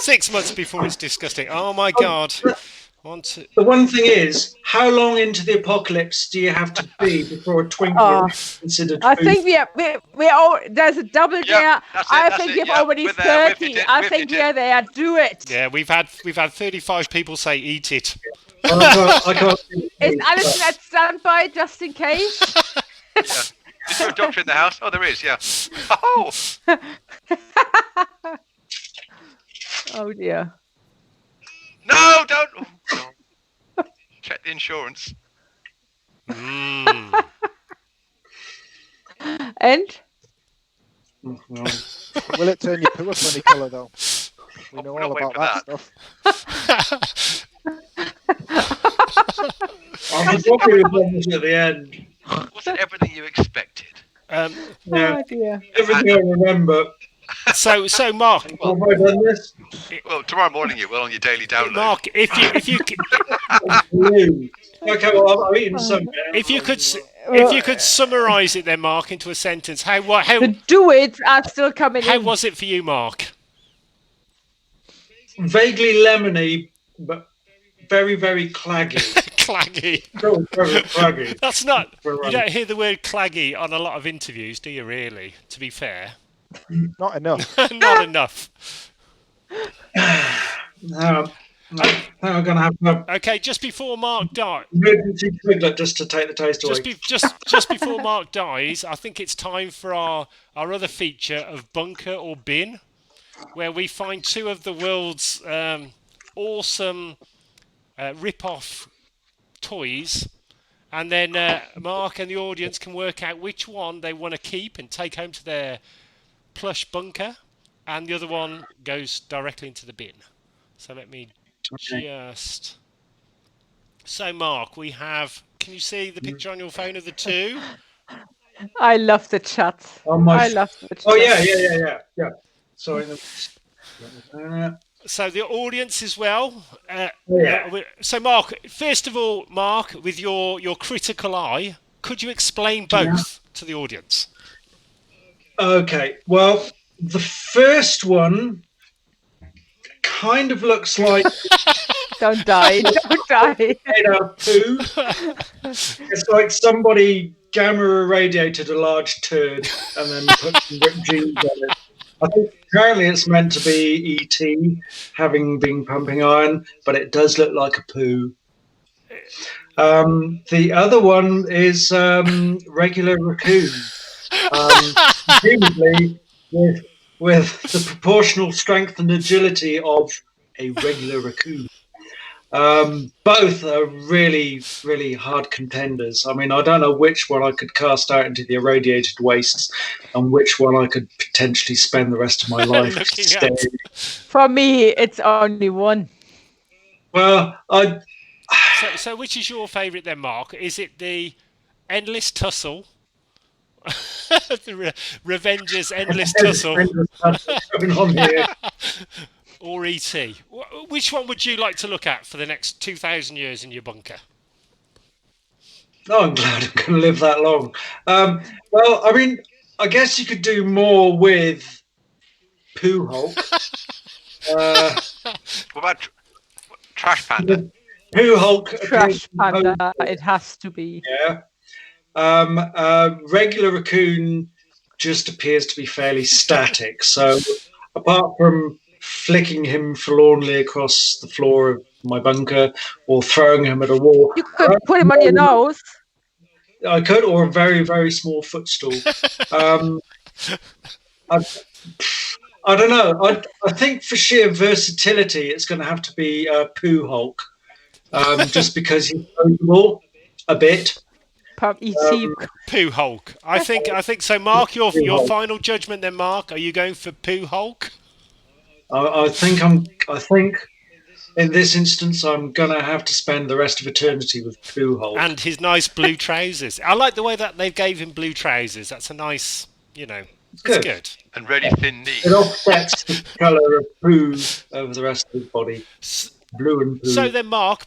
6 months before it's disgusting. Oh my God. The one thing is, how long into the apocalypse do you have to be before a Twinkie Oh, is considered I food? think we all there's a double Yep, there. that's it, I that's think it, we've yep, already we're there, we've 30. hit it, I we've think hit it. we're there. Do it. Yeah, we've had 35 people say eat it. I can't Is Alison at standby just in case? Is there a doctor in the house? Oh, there is, yeah. Oh, Oh dear. no, don't. Oh, no. Check the insurance. Mm. And Will it turn your poo a funny colour though? We know we're all not waiting about for that stuff. I'm happy with what at the end. Wasn't everything you expected? Yeah, oh dear. everything I remember. So Mark, Have I done this? Well, tomorrow morning you will on your daily download. Mark, if you Okay, well, I'm eating some. if you could summarise it then, Mark, into a sentence, how The do it are still coming in. was it for you, Mark? Vaguely lemony, but very, very claggy. Claggy. Very, very claggy. That's not. You don't hear the word claggy on a lot of interviews, do you? Really? To be fair, Not enough. not enough. I think I'm going to have to Okay, just before Mark dies, emergency Twiglet just to take the taste away. just before Mark dies, I think it's time for our other feature of Bunker or Bin, where we find two of the world's awesome rip-off toys, and then Mark and the audience can work out which one they want to keep and take home to their plush bunker, and the other one goes directly into the bin. So let me just... So Mark, we have... Can you see the picture on your phone of the two? I love the chat. I love the chat. Oh, yeah. Sorry. So the audience as well. Yeah. So Mark, first of all, Mark, with your critical eye, could you explain both to the audience? Okay, well, the first one kind of looks like Don't die. Don't die. made out of poo. It's like somebody gamma irradiated a large turd and then put some ripped jeans on it. I think apparently it's meant to be ET, having been pumping iron, but it does look like a poo. The other one is regular raccoon, presumably with the proportional strength and agility of a regular raccoon. Both are really, really hard contenders. I mean, I don't know which one I could cast out into the irradiated wastes and which one I could potentially spend the rest of my life Looking staring. For me, it's only one. Well, So which is your favourite then, Mark? Is it the Endless Tussle? The Revenge's Endless Tussle? going on here. Or E.T.? Which one would you like to look at for the next 2,000 years in your bunker? Oh, I'm glad I'm going to live that long. Well, I mean, I guess you could do more with Pooh Hulk. What about Trash Panda? Pooh Hulk. Trash Panda. It has to be. Yeah. Regular raccoon just appears to be fairly static. So apart from flicking him forlornly across the floor of my bunker or throwing him at a wall, You could put him on your nose. I could, or a very, very small footstool. I don't know. I think for sheer versatility, it's going to have to be Pooh Hulk, just because he's movable a bit. Pooh Hulk. I think so. Mark, your final judgment then, Mark. Are you going for Pooh Hulk? I think in this instance, I'm gonna have to spend the rest of eternity with Pooh Hulk and his nice blue trousers. I like the way that they gave him blue trousers. That's a nice, it's good. And really thin knees. It offsets the colour of Pooh over the rest of his body. Blue and Pooh. So then, Mark,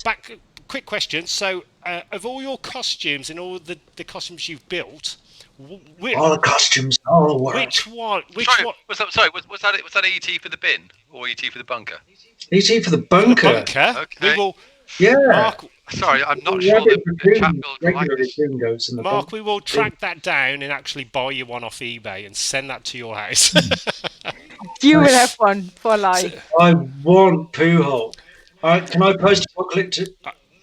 quick question. So, of all your costumes and all the costumes you've built, All the costumes all work. Which one? Sorry, was that ET for the bin or ET for the bunker? ET for the The bunker. bunker. Okay. We will. Yeah. Mark, Sorry, I'm not sure the chat build will like this. Goes in the Mark, bunker. we will track that down and actually buy you one off eBay and send that to your house. You will have one for life. I want Pooh Hole. Can I post-apocalyptic?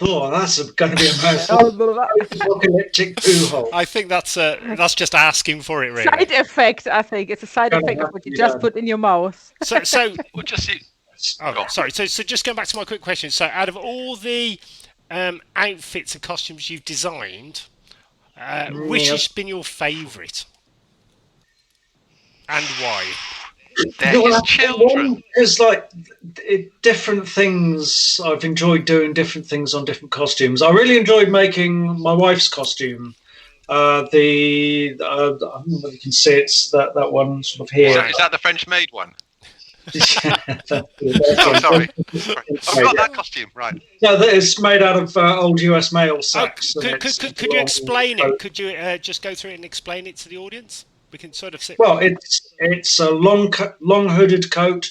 Oh, that's going to be a mouthful. Post-apocalyptic Pooh Hole. I think that's just asking for it, really. Side effect, I think. It's a side effect of what you just put in your mouth. So We'll just see. oh, sorry. So just going back to my quick question. So out of all the outfits and costumes you've designed, which has been your favourite? And why? They're his children. Because different things. I've enjoyed doing different things on different costumes. I really enjoyed making my wife's costume. I don't know if you can see it's that one sort of here. Is that the French maid one? Oh, Oh, sorry. I've got that costume, right. No, it's made out of old US mail sacks. Could you explain it? Could you just go through it and explain it to the audience? We can sort of sit. Well, it's a long hooded coat,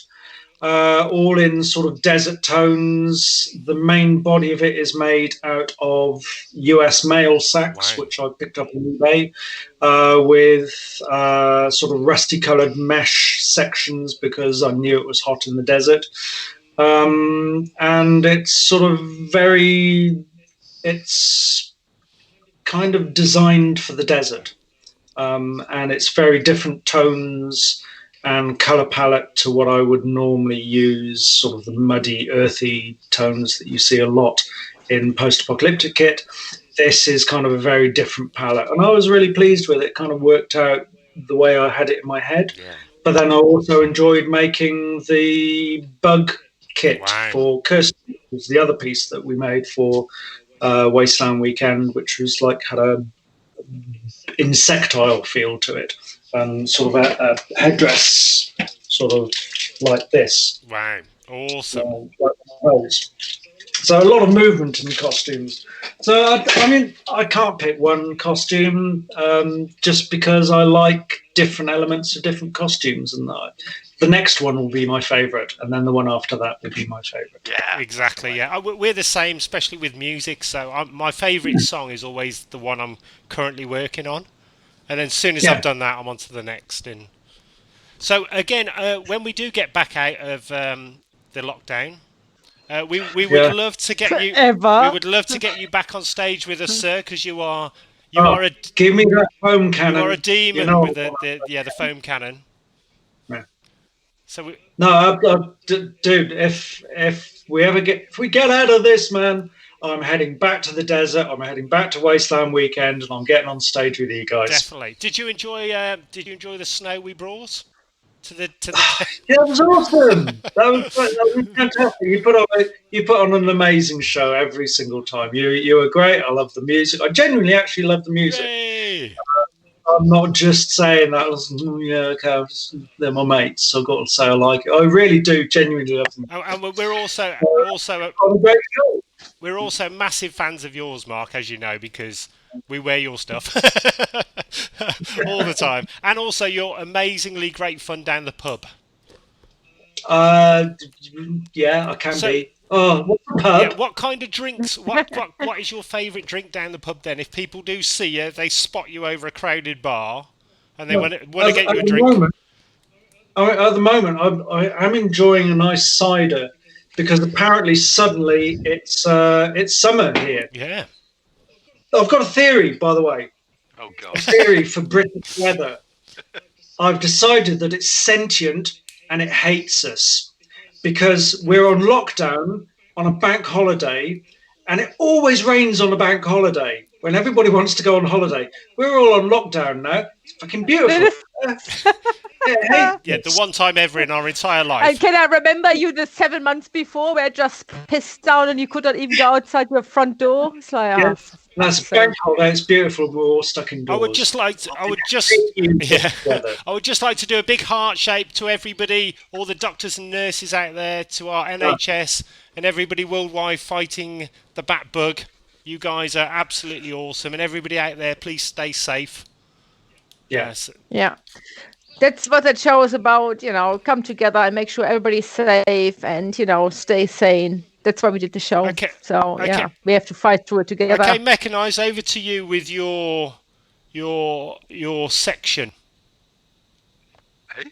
all in sort of desert tones. The main body of it is made out of US mail sacks, Wow. which I picked up on eBay, with sort of rusty coloured mesh sections because I knew it was hot in the desert. And it's sort of it's kind of designed for the desert. And it's very different tones and colour palette to what I would normally use, sort of the muddy, earthy tones that you see a lot in post-apocalyptic kit. This is kind of a very different palette, and I was really pleased with it. It kind of worked out the way I had it in my head. Yeah. But then I also enjoyed making the bug kit for Kirsty, which was the other piece that we made for Wasteland Weekend, which was had a insectile feel to it, and sort of a headdress, sort of like this. Wow, awesome. So a lot of movement in costumes. So I mean, I can't pick one costume, just because I like different elements of different costumes, and the next one will be my favourite, and then the one after that will be my favourite. Yeah. Exactly, yeah. We're the same, especially with music. So my favourite song is always the one I'm currently working on. And then as soon as I've done that, I'm on to the next. And so, again, when we do get back out of the lockdown, we would love to get you. Forever. We would love to get you back on stage with us, sir, because you are a Give me that foam cannon. you are a demon with the foam cannon. Yeah. So dude, if we get out of this, man, I'm heading back to the desert. I'm heading back to Wasteland Weekend, and I'm getting on stage with you guys. definitely. Did you enjoy the snow we brought to the? Yeah, it was awesome. That was fantastic. You put on an amazing show every single time. You were great. I love the music. I genuinely actually love the music. Yay! I'm not just saying that. They're my mates, so I've got to say I like it. I really do genuinely love them. And we're also On a great show. we're also massive fans of yours, Mark, as you know, because we wear your stuff all the time, and also your amazingly great fun down the pub. Yeah, I can be. Oh, what's the pub? Yeah, what kind of drinks? What is your favourite drink down the pub? Then, if people do see you, they spot you over a crowded bar, and they want to get you a drink. At the moment, I'm enjoying a nice cider because apparently suddenly it's summer here. Yeah. I've got a theory, by the way. Oh, A God. theory for British weather. I've decided that it's sentient and it hates us because we're on lockdown on a bank holiday, and it always rains on a bank holiday when everybody wants to go on holiday. We're all on lockdown now. It's fucking beautiful. Yeah, the one time ever in our entire life. And can I remember you the 7 months before where it just pissed down and you could not even go outside your front door? It's like, Yeah. That's a bank holiday. It's beautiful. We're all stuck indoors. I would just like to do a big heart shape to everybody, all the doctors and nurses out there, to our NHS and everybody worldwide fighting the bat bug. You guys are absolutely awesome, and everybody out there, please stay safe. Yes. Yeah. That's what that show is about, come together and make sure everybody's safe and, stay sane. That's why we did the show. Okay. So, yeah, we have to fight through it together. Okay, Mechanise, over to you with your section. Hey?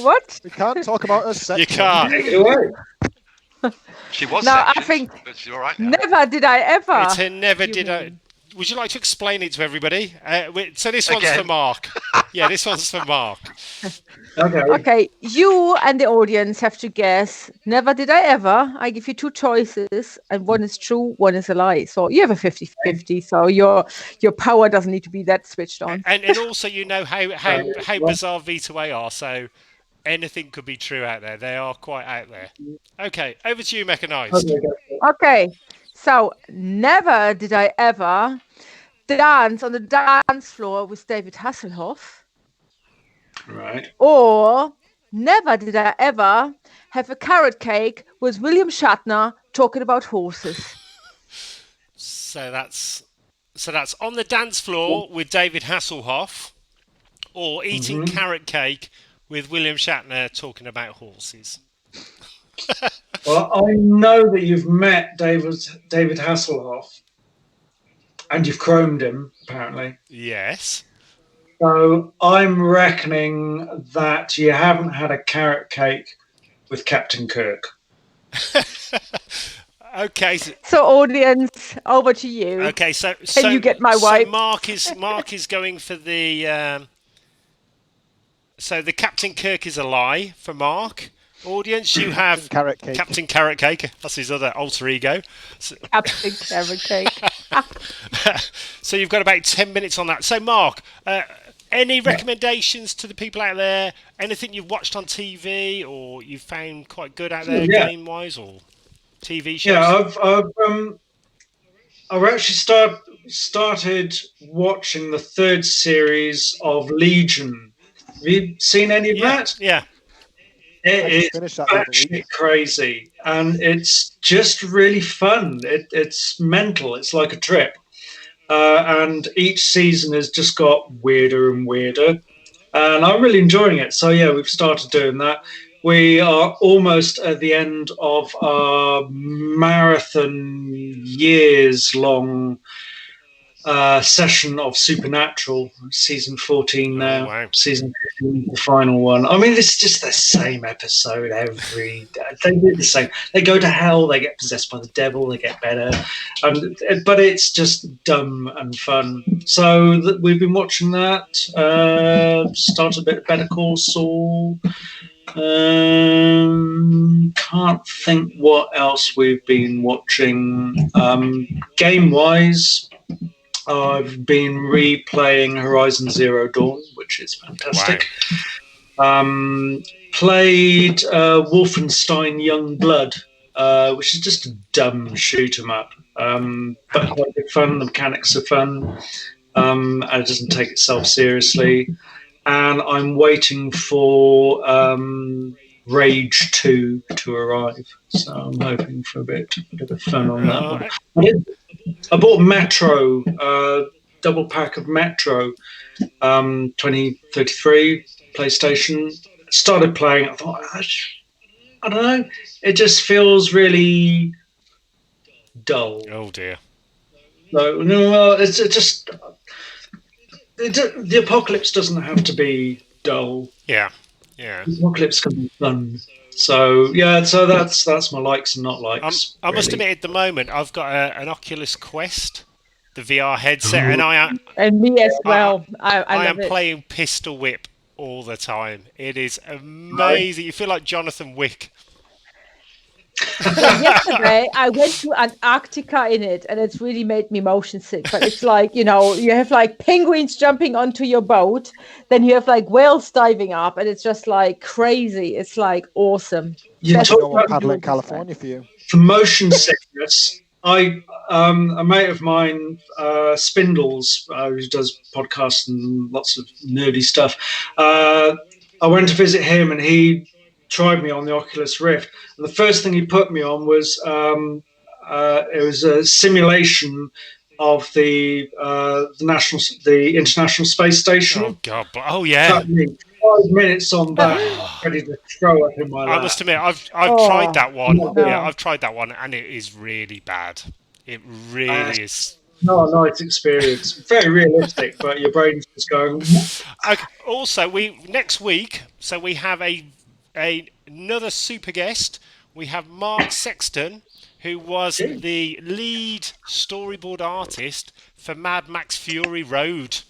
What? We can't talk about us. You can't. Take it away. She was No, I sectioned, think but she's all right now. never did I ever. It's a never did I. Would you like to explain it to everybody? So this one's Again. for Mark. Yeah, this one's for Mark. Okay, you and the audience have to guess. Never did I ever. I give you two choices, and one is true, one is a lie. So you have a 50-50. So your power doesn't need to be that switched on. And also, you know how bizarre V2A are. So anything could be true out there. They are quite out there. Okay, over to you, Mechanized. Okay, so never did I ever dance on the dance floor with David Hasselhoff. Right. Or never did I ever have a carrot cake with William Shatner talking about horses. So that's on the dance floor with David Hasselhoff, or eating carrot cake with William Shatner talking about horses. Well, I know that you've met David Hasselhoff, and you've chromed him, apparently. Yes. So I'm reckoning that you haven't had a carrot cake with Captain Kirk. Okay. So audience, over to you. Okay. So Can you get my wife? So Mark is going for the. So the Captain Kirk is a lie for Mark. Audience, you have Carrot Cake. Captain Carrot Cake. That's his other alter ego. So, Captain Carrot Cake. so you've got about 10 minutes on that. So Mark, any recommendations to the people out there? Anything you've watched on TV or you found quite good out there, game-wise, or TV shows? Yeah, I've actually started watching the third series of Legion. Have you seen any of that? Yeah. It is actually crazy, and it's just really fun. It's mental. It's like a trip, and each season has just got weirder and weirder, and I'm really enjoying it. So yeah, we've started doing that. We are almost at the end of our marathon, years-long session of Supernatural, season 14 now. Oh, wow. Season 15, the final one. I mean, it's just the same episode every day. They do the same. They go to hell, they get possessed by the devil, they get better. But it's just dumb and fun. So we've been watching that. Started a bit of Better Call Saul. Can't think what else we've been watching. Game-wise, I've been replaying Horizon Zero Dawn, which is fantastic. Wow. Played Wolfenstein Young Blood, which is just a dumb shoot 'em up, but quite good fun. The mechanics are fun, and it doesn't take itself seriously. And I'm waiting for Rage 2 to arrive, so I'm hoping for a bit of fun on that one. I bought Metro, double pack of Metro, 2033 PlayStation. Started playing. I thought, I don't know. It just feels really dull. Oh dear. No, it's just the apocalypse doesn't have to be dull. Yeah. The apocalypse can be fun. So yeah, so that's my likes and not likes. I must admit, at the moment, I've got an Oculus Quest, the VR headset, and I am. And me as well. I am love it. playing Pistol Whip all the time. It is amazing. You feel like Jonathan Wick. Yesterday I went to Antarctica in it, and it's really made me motion sick. But it's like, you have like penguins jumping onto your boat, then you have like whales diving up, and it's just like crazy. It's like awesome. You talk about paddling California for you. For motion sickness, a mate of mine, Spindles, who does podcasts and lots of nerdy stuff. I went to visit him, and he tried me on the Oculus Rift. And the first thing he put me on was it was a simulation of the International Space Station. Oh God! Oh yeah. Took me 5 minutes on that, ready to throw up in my lap. I must admit, I've Oh, tried that one. no. Yeah, I've tried that one, and it is really bad. It really is. Not a nice experience. Very realistic, but your brain's just going. Okay. Also, next week, so we have another super guest. We have Mark Sexton, who was the lead storyboard artist for Mad Max Fury Road.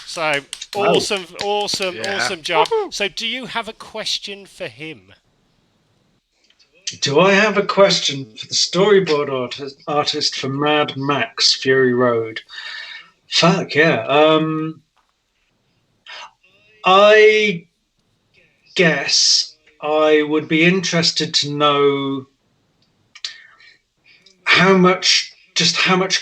So awesome job. So, do you have a question for him? Do I have a question for the storyboard artist for Mad Max Fury Road? Fuck yeah. I guess I would be interested to know how much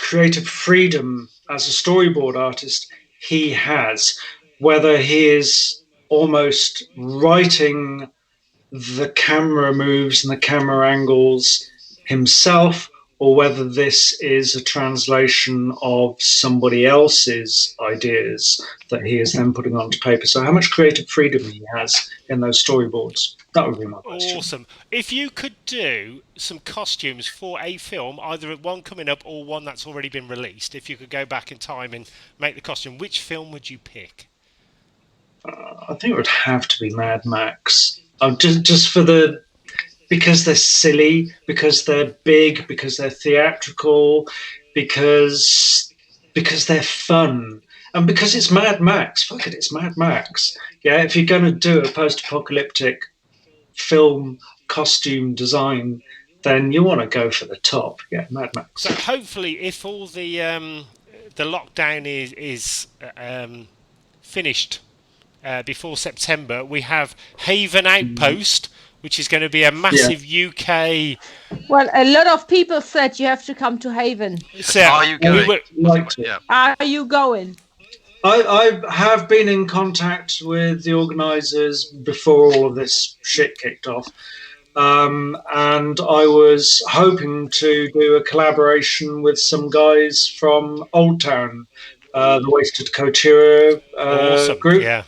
creative freedom as a storyboard artist he has, whether he is almost writing the camera moves and the camera angles himself, or whether this is a translation of somebody else's ideas that he is then putting onto paper. So how much creative freedom he has in those storyboards. That would be my question. Awesome. If you could do some costumes for a film, either one coming up or one that's already been released, if you could go back in time and make the costume, which film would you pick? I think it would have to be Mad Max. Just because they're silly, because they're big, because they're theatrical, because they're fun, and because it's Mad Max. Fuck it, it's Mad Max. Yeah, if you're going to do a post-apocalyptic film costume design, then you want to go for the top. Yeah, Mad Max. So hopefully, if all the lockdown is finished before September, we have Haven Outpost, which is going to be a massive UK. Well, a lot of people said you have to come to Haven. So, Are you going? Yeah. Are you going? I have been in contact with the organisers before all of this shit kicked off. And I was hoping to do a collaboration with some guys from Old Town, the Wasted Couture group. Yeah.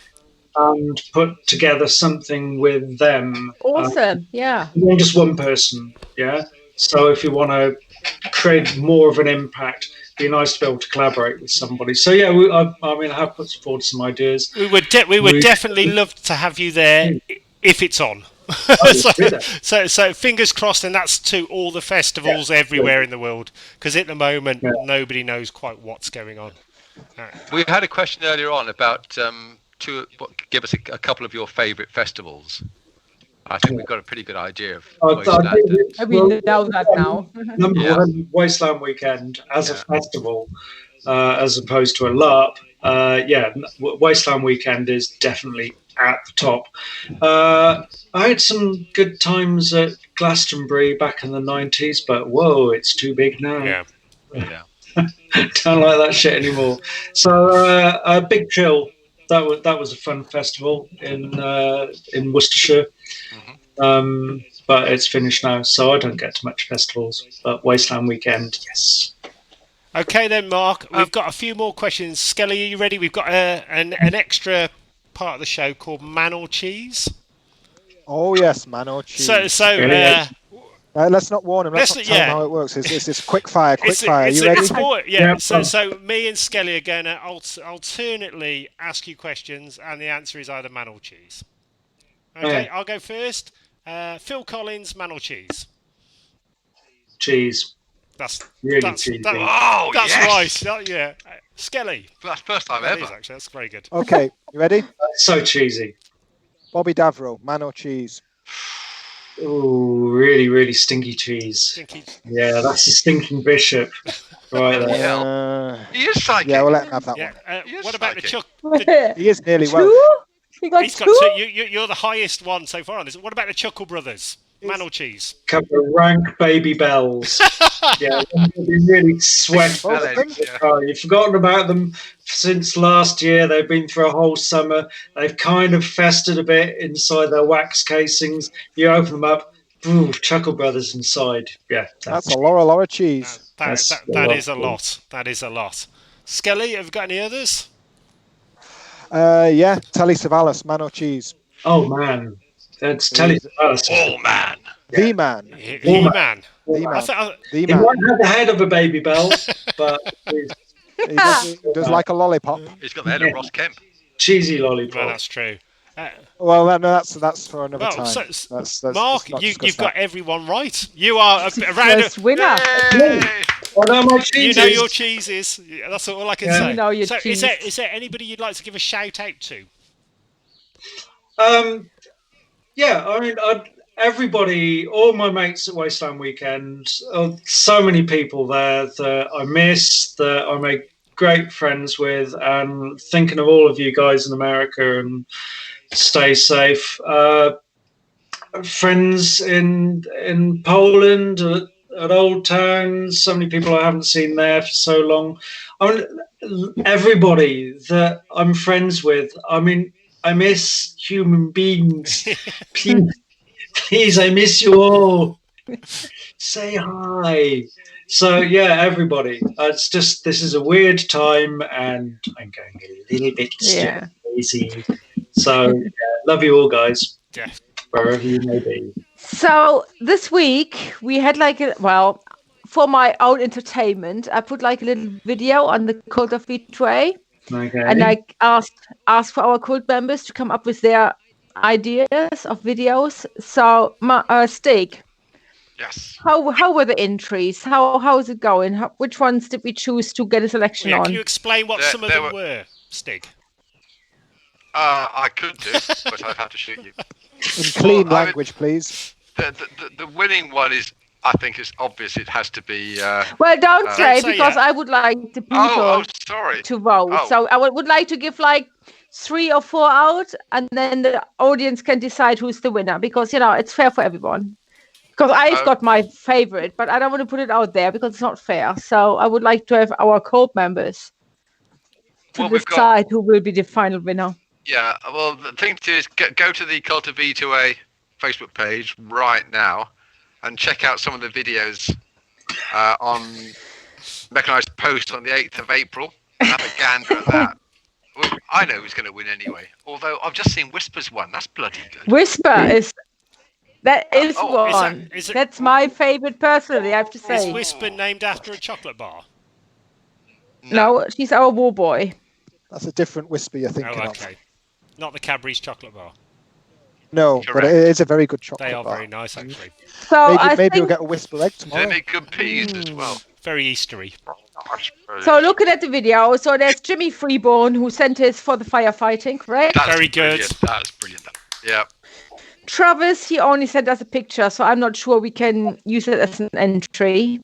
And put together something with them. Awesome, yeah. Just one person, yeah. So if you want to create more of an impact, it'd be nice to be able to collaborate with somebody. So yeah, I have put forward some ideas. We would definitely love to have you there if it's on. So fingers crossed, and that's to all the festivals everywhere in the world, because at the moment nobody knows quite what's going on. We had a question earlier on about give us a couple of your favourite festivals. I think we've got a pretty good idea of Wasteland. We know that now. Number one, Wasteland Weekend as a festival, as opposed to a LARP. Wasteland Weekend is definitely at the top. I had some good times at Glastonbury back in the 90s, but whoa, it's too big now. Yeah. Don't like that shit anymore. So Big Chill. That was a fun festival in Worcestershire, but it's finished now, so I don't get to much festivals. But Wasteland Weekend, yes. Okay then, Mark. We've got a few more questions. Skelly, are you ready? We've got an extra part of the show called Man or Cheese. Oh yes, Man or Cheese. Let's not warn him. Let's not tell him how it works. It's quick fire. Are you ready? So me and Skelly are going to alternately ask you questions, and the answer is either Man or Cheese. Okay, I'll go first. Phil Collins, Man or Cheese? Cheese. That's cheesy. That's right. Yeah. Skelly. That's the first time ever. Actually, that's very good. Okay, you ready? So cheesy. Bobby Davro, Man or Cheese? Oh, really, really stinky cheese. Yeah, that's a stinking bishop right there. He is psychic. Yeah, we'll let him have that one. What about the Chuck? He is nearly well. He's got two? You're the highest one so far on this. What about the Chuckle Brothers? Man or Cheese? Couple of rank baby bells. Yeah, they've been really sweat. You've forgotten about them since last year. They've been through a whole summer. They've kind of festered a bit inside their wax casings. You open them up, Ooh, Chuckle Brothers inside. Yeah, That's a lot of cheese. That is a lot. That is a lot. Skelly, have you got any others? Yeah, Telly Savalas, man or cheese. Oh man, that's Telly Savalas. Oh man. The man. He-Man. The man. The He man. might have the head of a baby bell, but he's He does like a lollipop. He's got the head of Ross Kemp. cheesy lollipop. Well, that's true. Well, that's for another time. That's Mark, not you've discuss got that. everyone right. You are a round First winner. Yay! What are my You cheeses? know your cheeses. That's all I can Yeah. say. You know your so, cheese. is there anybody you'd like to give a shout out to? Yeah, I mean, everybody, all my mates at Wasteland Weekend, so many people there that I miss, that I make great friends with, and thinking of all of you guys in America, and stay safe. Friends in Poland at Old Town, so many people I haven't seen there for so long. I mean, everybody that I'm friends with, I mean, I miss human beings. Please, I miss you all. Say hi. So yeah, everybody. It's just this is a weird time, and I'm going a little bit crazy. So yeah, love you all, guys, Yeah. wherever you may be. So this week we had for my own entertainment, I put like a little video on the Cult of V2A, Okay. and I asked for our cult members to come up with their ideas of videos. So, Steak, Yes. how were the entries? How is it going? Which ones did we choose to get a selection Yeah, on? can you explain what some of there them were, Stig? I could do, but I'd have to shoot you. In clean Well, I mean- language, please. The winning one is, I think, it's obvious. It has to be. Well, don't say say because yet. I would like the people Oh, sorry. to vote. Oh. So I would like to give like 3 or 4 out, and then the audience can decide who's the winner, because it's fair for everyone. Because I've got my favorite, but I don't want to put it out there because it's not fair. So I would like to have our cult members to Well, we've got- decide who will be the final winner. Yeah. Well, the thing to do is go to the Cult of V2A Facebook page right now and check out some of the videos on Mechanized Post on the 8th of April. And have a gander at that. Well, I know who's going to win anyway. Although I've just seen Whispers one. That's bloody good. Whisper is oh, one. is it- That's my favorite personally, I have to Is say. Whisper named after a chocolate bar? No, she's our war boy. That's a different whisper you're thinking Oh, of. okay. Not the Cadbury's chocolate bar. No, but Correct. it is a very good chocolate They are bar. very nice, actually. So Maybe, I maybe think we'll get a whisper egg They tomorrow. make good peas as well. Very Eastery. So looking at the video, so there's Jimmy Freeborn who sent his for the firefighting, correct? That's Very good. brilliant. That's brilliant. Yeah. Travis, he only sent us a picture, so I'm not sure we can use it as an entry.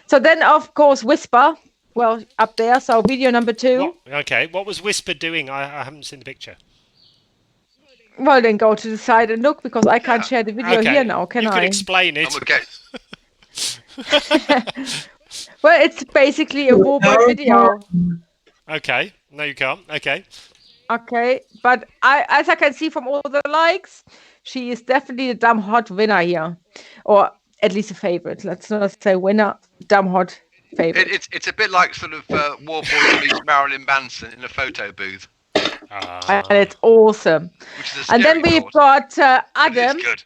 So then, of course, Whisper, well, up there, so video number 2. What was Whisper doing? I haven't seen the picture. Well, then go to the side and look, because I can't share the video Okay. here now, can you I? could explain it. And we'll get. Well, it's basically a robot video. Okay. No, you can't. Okay. Okay, but as I can see from all the likes, she is definitely the damn hot winner here, or at least a favorite. Let's not say winner, damn hot favorite. It's a bit like sort of Warboy meets Marilyn Manson in a photo booth, And it's awesome. which is a And then scary we've thought, got but it is Adam, good.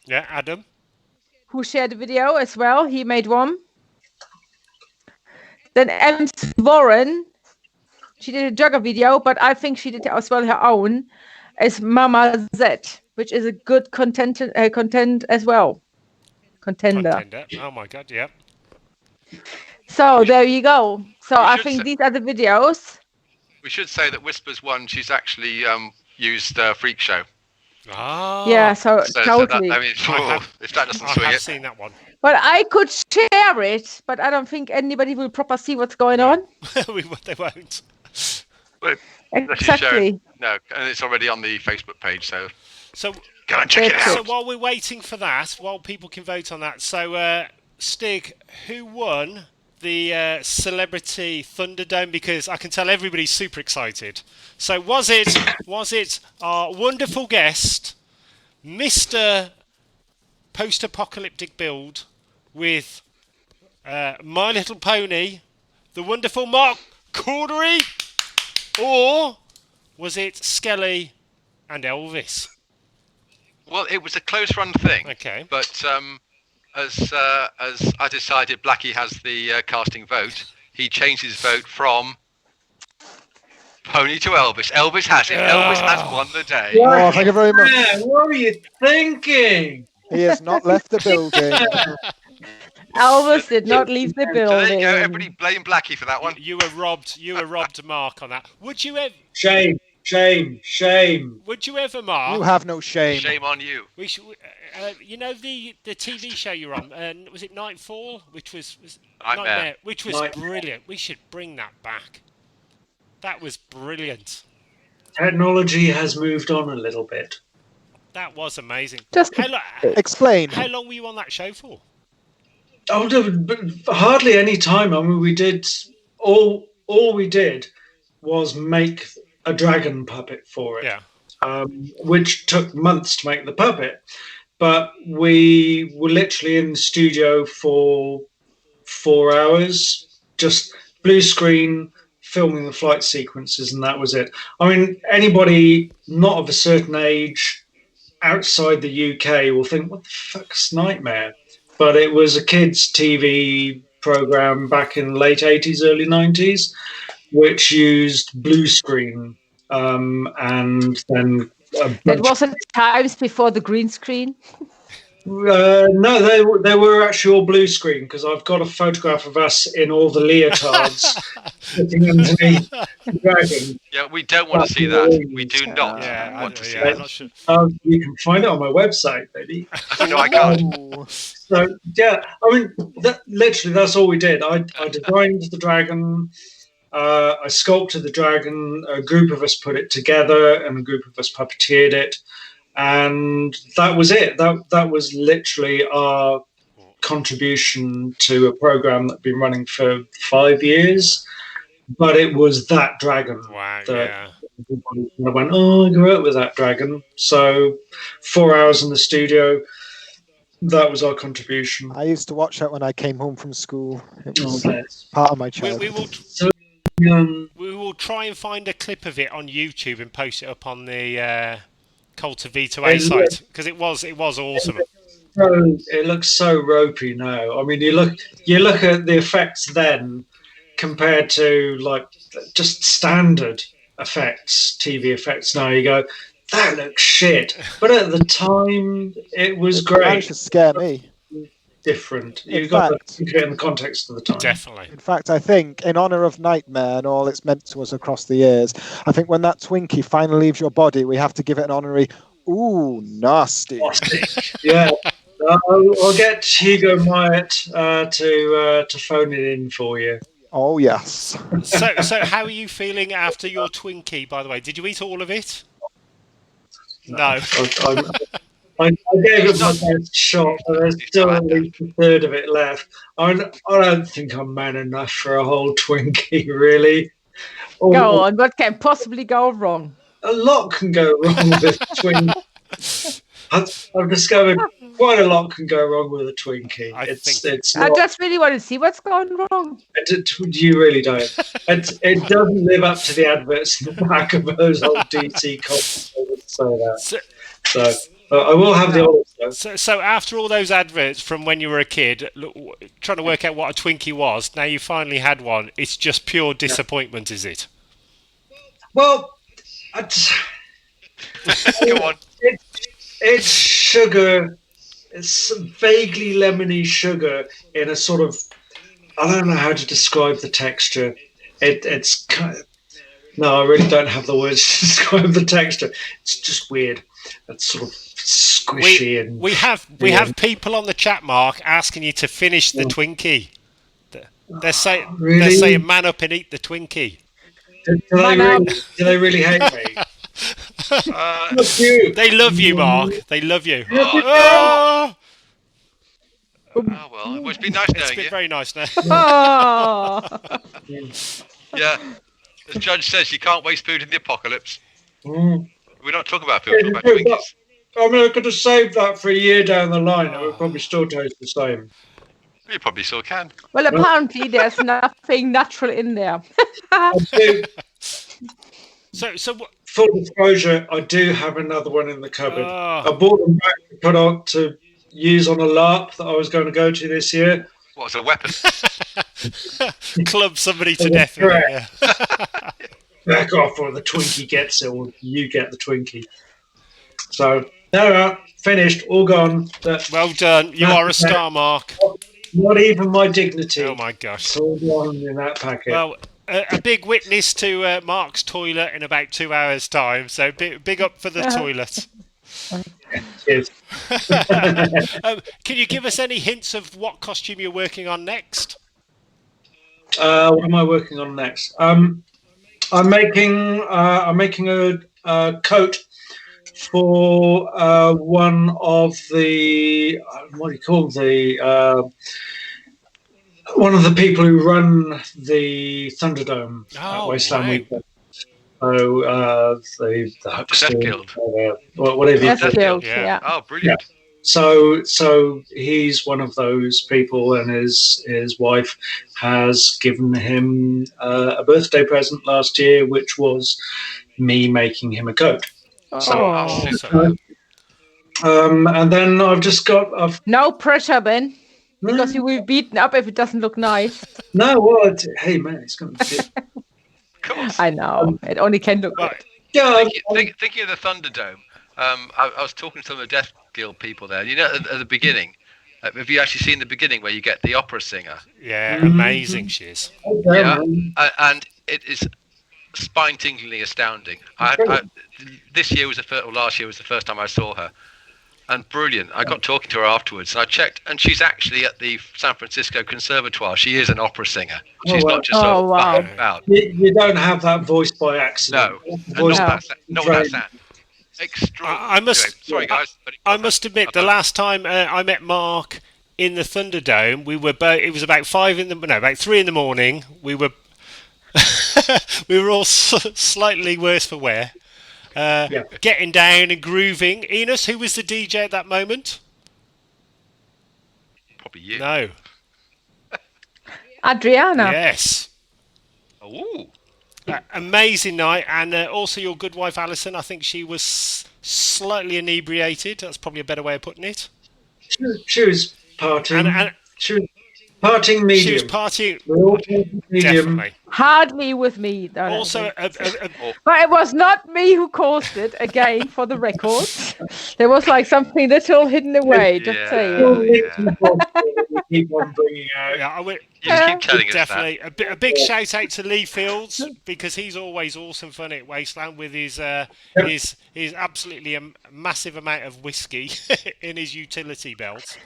Yeah, Adam. who shared the video as well. He made one. Then Ems Warren, she did a jogger video, but I think she did as well her own, as Mama Z, which is a good content as well. Contender. Contender. Oh my god, yeah. So there you go. So I should think say- these are the videos. We should say that Whispers one. She's actually used Freak Show. Ah. Yeah, so So totally. that, I mean, if that doesn't I swing have it, seen that one. But I could share it, but I don't think anybody will proper see what's going on. They won't. but unless you share Exactly. it- no, and it's already on the Facebook page. So So, go and check it That's so out. while we're waiting for that, while people can vote on that, so Stig, who won the celebrity Thunderdome? Because I can tell everybody's super excited. So was it our wonderful guest, Mr. post-apocalyptic build with My Little Pony, the wonderful Mark Cordory, or was it Skelly and Elvis? Well, it was a close run thing. Okay. But as I decided Blackie has the casting vote, he changed his vote from Pony to Elvis. Elvis has it. Elvis has won the day. Oh, thank you very much. Man, what are you thinking? He has not left the building. Elvis did not leave the So building. there you go. Everybody blame Blackie for that one. You were robbed. You were robbed, Mark, on that. Would you ever? Shame, shame, shame. Would you ever, Mark? You have no shame. Shame on you. We should, you know the TV show you're on, was it Nightfall, which was Nightmare. which was Nightmare. brilliant. We should bring that back. That was brilliant. Technology has moved on a little bit. That was amazing. Just Explain. How long were you on that show for? Oh, hardly any time. I mean, we did all we did was make a dragon puppet for it. Yeah. Which took months to make the puppet. But we were literally in the studio for 4 hours, just blue screen, filming the flight sequences, and that was it. I mean, anybody not of a certain age outside the UK will think, what the fuck's Nightmare? But it was a kids' TV program back in the late 80s, early 90s, which used blue screen and then That wasn't times before the green screen. no, they were actually all blue screen, because I've got a photograph of us in all the leotards sitting underneath the dragon. Yeah, we don't want to see that. We do not want to see I'm that. not sure. You can find it on my website, baby. No, I can't. Oh. So yeah, I mean, literally that's all we did. I designed the dragon, I sculpted the dragon. A group of us put it together, and a group of us puppeteered it, and that was it. That was literally our contribution to a program that'd been running for 5 years. But it was that dragon Wow. that Yeah. everybody kind of went, oh, I grew up with that dragon. So 4 hours in the studio. That was our contribution. I used to watch that when I came home from school. It was bless. part of my We childhood. will. We will try and find a clip of it on YouTube and post it up on the Coulter V2A site, because it was awesome. It looks so ropey now. I mean, you look at the effects then compared to like just standard effects, TV effects now. You go, that looks shit. But at the time, it was It great. managed to scare me. Different. In You got to fact- think of it in the context of the time. Definitely. In fact, I think, in honour of Nightmare and all it's meant to us across the years, I think when that Twinkie finally leaves your body, we have to give it an honorary, ooh, nasty. Yeah. I'll get Hugo Myatt to phone it in for you. Oh, yes. So how are you feeling after your Twinkie, by the way? Did you eat all of it? No. I gave it my best shot, but there's still at least a third of it left. I don't think I'm man enough for a whole Twinkie, really. Go on, what can possibly go wrong? A lot can go wrong with Twinkie. I've discovered quite a lot can go wrong with a Twinkie. I think- It's I not, just really want to see what's going wrong. you really don't. It doesn't live up to the adverts in the back of those old DC comics. I would say that. So I will have the old stuff. So after all those adverts from when you were a kid, trying to work out what a Twinkie was, now you finally had one. It's just pure disappointment, is it? Well, Go on. it's sugar. It's some vaguely lemony sugar in a sort of, I don't know how to describe the texture. It's kind of, no, I really don't have the words to describe the texture. It's just weird. It's sort of squishy and We have people on the chat, Mark, asking you to finish the Twinkie. They're saying Really? they're saying man up and eat the Twinkie. Do they really hate me? Fuck you. They love you, Mark. They love you. Oh, Oh! oh well, it's been nice It's knowing been you. very nice now. Oh, Yeah. As Judge says, you can't waste food in the apocalypse. Mm. We're not talking about food, we're talking about Twinkies. I mean, I could have saved that for a year down the line. It would probably still taste the same. You probably still can. Well, apparently there's nothing natural in there. I do, So what? full disclosure, I do have another one in the cupboard. I Oh, bought them back to put on to use on a LARP that I was going to go to this year. What's a weapon? club somebody to death with it, yeah. Back off, or the Twinkie gets it, or you get the Twinkie. So, no, finished, all gone. Well done. You are a star, Mark. Not even my dignity. Oh my gosh. It's all gone in that packet. Well, a big witness to Mark's toilet in about 2 hours' time. So big up for the toilet. Cheers. Can you give us any hints of what costume you're working on next? What am I working on next? I'm making a coat for one of the what do you call one of the people who run the Thunderdome at Wasteland Weekend. So the Death Guild. Whatever you Death call it. Guild, Yeah. yeah. Oh, brilliant. So he's one of those people, and his wife has given him a birthday present last year, which was me making him a coat. Oh. Awesome. And then I've No pressure, Ben, because you will be beaten up if it doesn't look nice. no. Well, hey man, it's going to be good. Of course. I know. It only can look good. Right. Yeah, Thinking of the Thunderdome, I was talking to some of the Death Guild people there. You know, at the beginning, have you actually seen the beginning where you get the opera singer? Yeah, amazing she is. Yeah, and it is spine-tinglingly astounding. This year was last year was the first time I saw her, and brilliant. I got talking to her afterwards, and I checked, and she's actually at the San Francisco Conservatoire. She is an opera singer. She's not just about. You don't have that voice by accident. No, Voice not that sound. Extraordinary. Sorry, guys. But I must admit, the last time I met Mark in the Thunderdome, we were it was about 3 in the morning. We were we were all slightly worse for wear, getting down and grooving. Enos, who was the DJ at that moment? Probably you. No. Adriana. Yes. Ooh. Amazing night, and also your good wife Alison. I think she was slightly inebriated. That's probably a better way of putting it. She was partying. And She was partying medium. she was partying. We're all partying medium. Definitely. Hardly with me. Also, But it was not me who caused it, again, for the record. There was like something little hidden away, just saying. Keep on bringing out. yeah, I would You just keep telling us that. definitely a big shout out to Lee Fields, because he's always awesome fun at Wasteland with his absolutely massive amount of whiskey in his utility belt.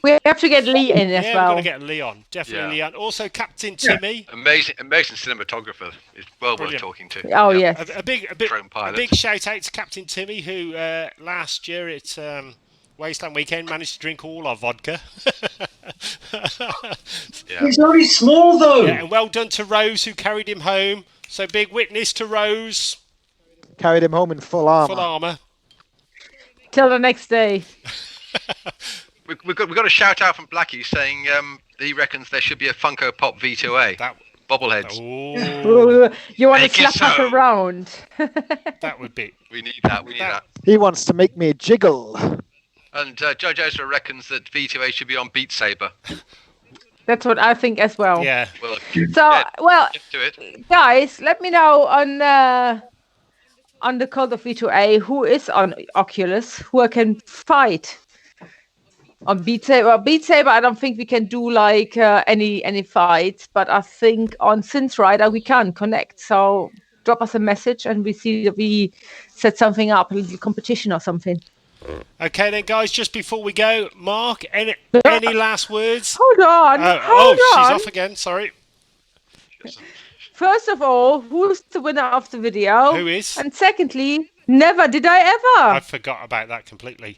We have to get Lee in as Yeah, we're well. going to get Leon, definitely Yeah. Leon. Also, Captain Timmy. Amazing cinematographer. Is well worth Brilliant. talking to. Oh, yes. A big Drone pilot. shout out to Captain Timmy, who last year at Wasteland Weekend managed to drink all our vodka. Yeah. He's only small though. Yeah, and well done to Rose, who carried him home. So big witness to Rose, Carried him home in full armour. full armour. Till the next day. We got a shout out from Blackie saying he reckons there should be a Funko Pop V2A. That Bobbleheads. oh, You want to Make it slap us so. around. that would be. We need that. We need that. He wants to make me jiggle. And Joe Joseph reckons that V2A should be on Beat Saber. That's what I think as well. Yeah. Well, So, well, get to it. guys, let me know on the Cult of V2A who is on Oculus, who I can fight on Beat Saber. Beat Saber, I don't think we can do like any fights, but I think on Synth Rider we can connect. So drop us a message and we see that we set something up, a little competition or something. Okay then, guys. Just before we go, Mark, any last words? Hold on. Hold she's on. off again. Sorry. First of all, who's the winner of the video? Who is? And secondly, never did I ever. I forgot about that completely.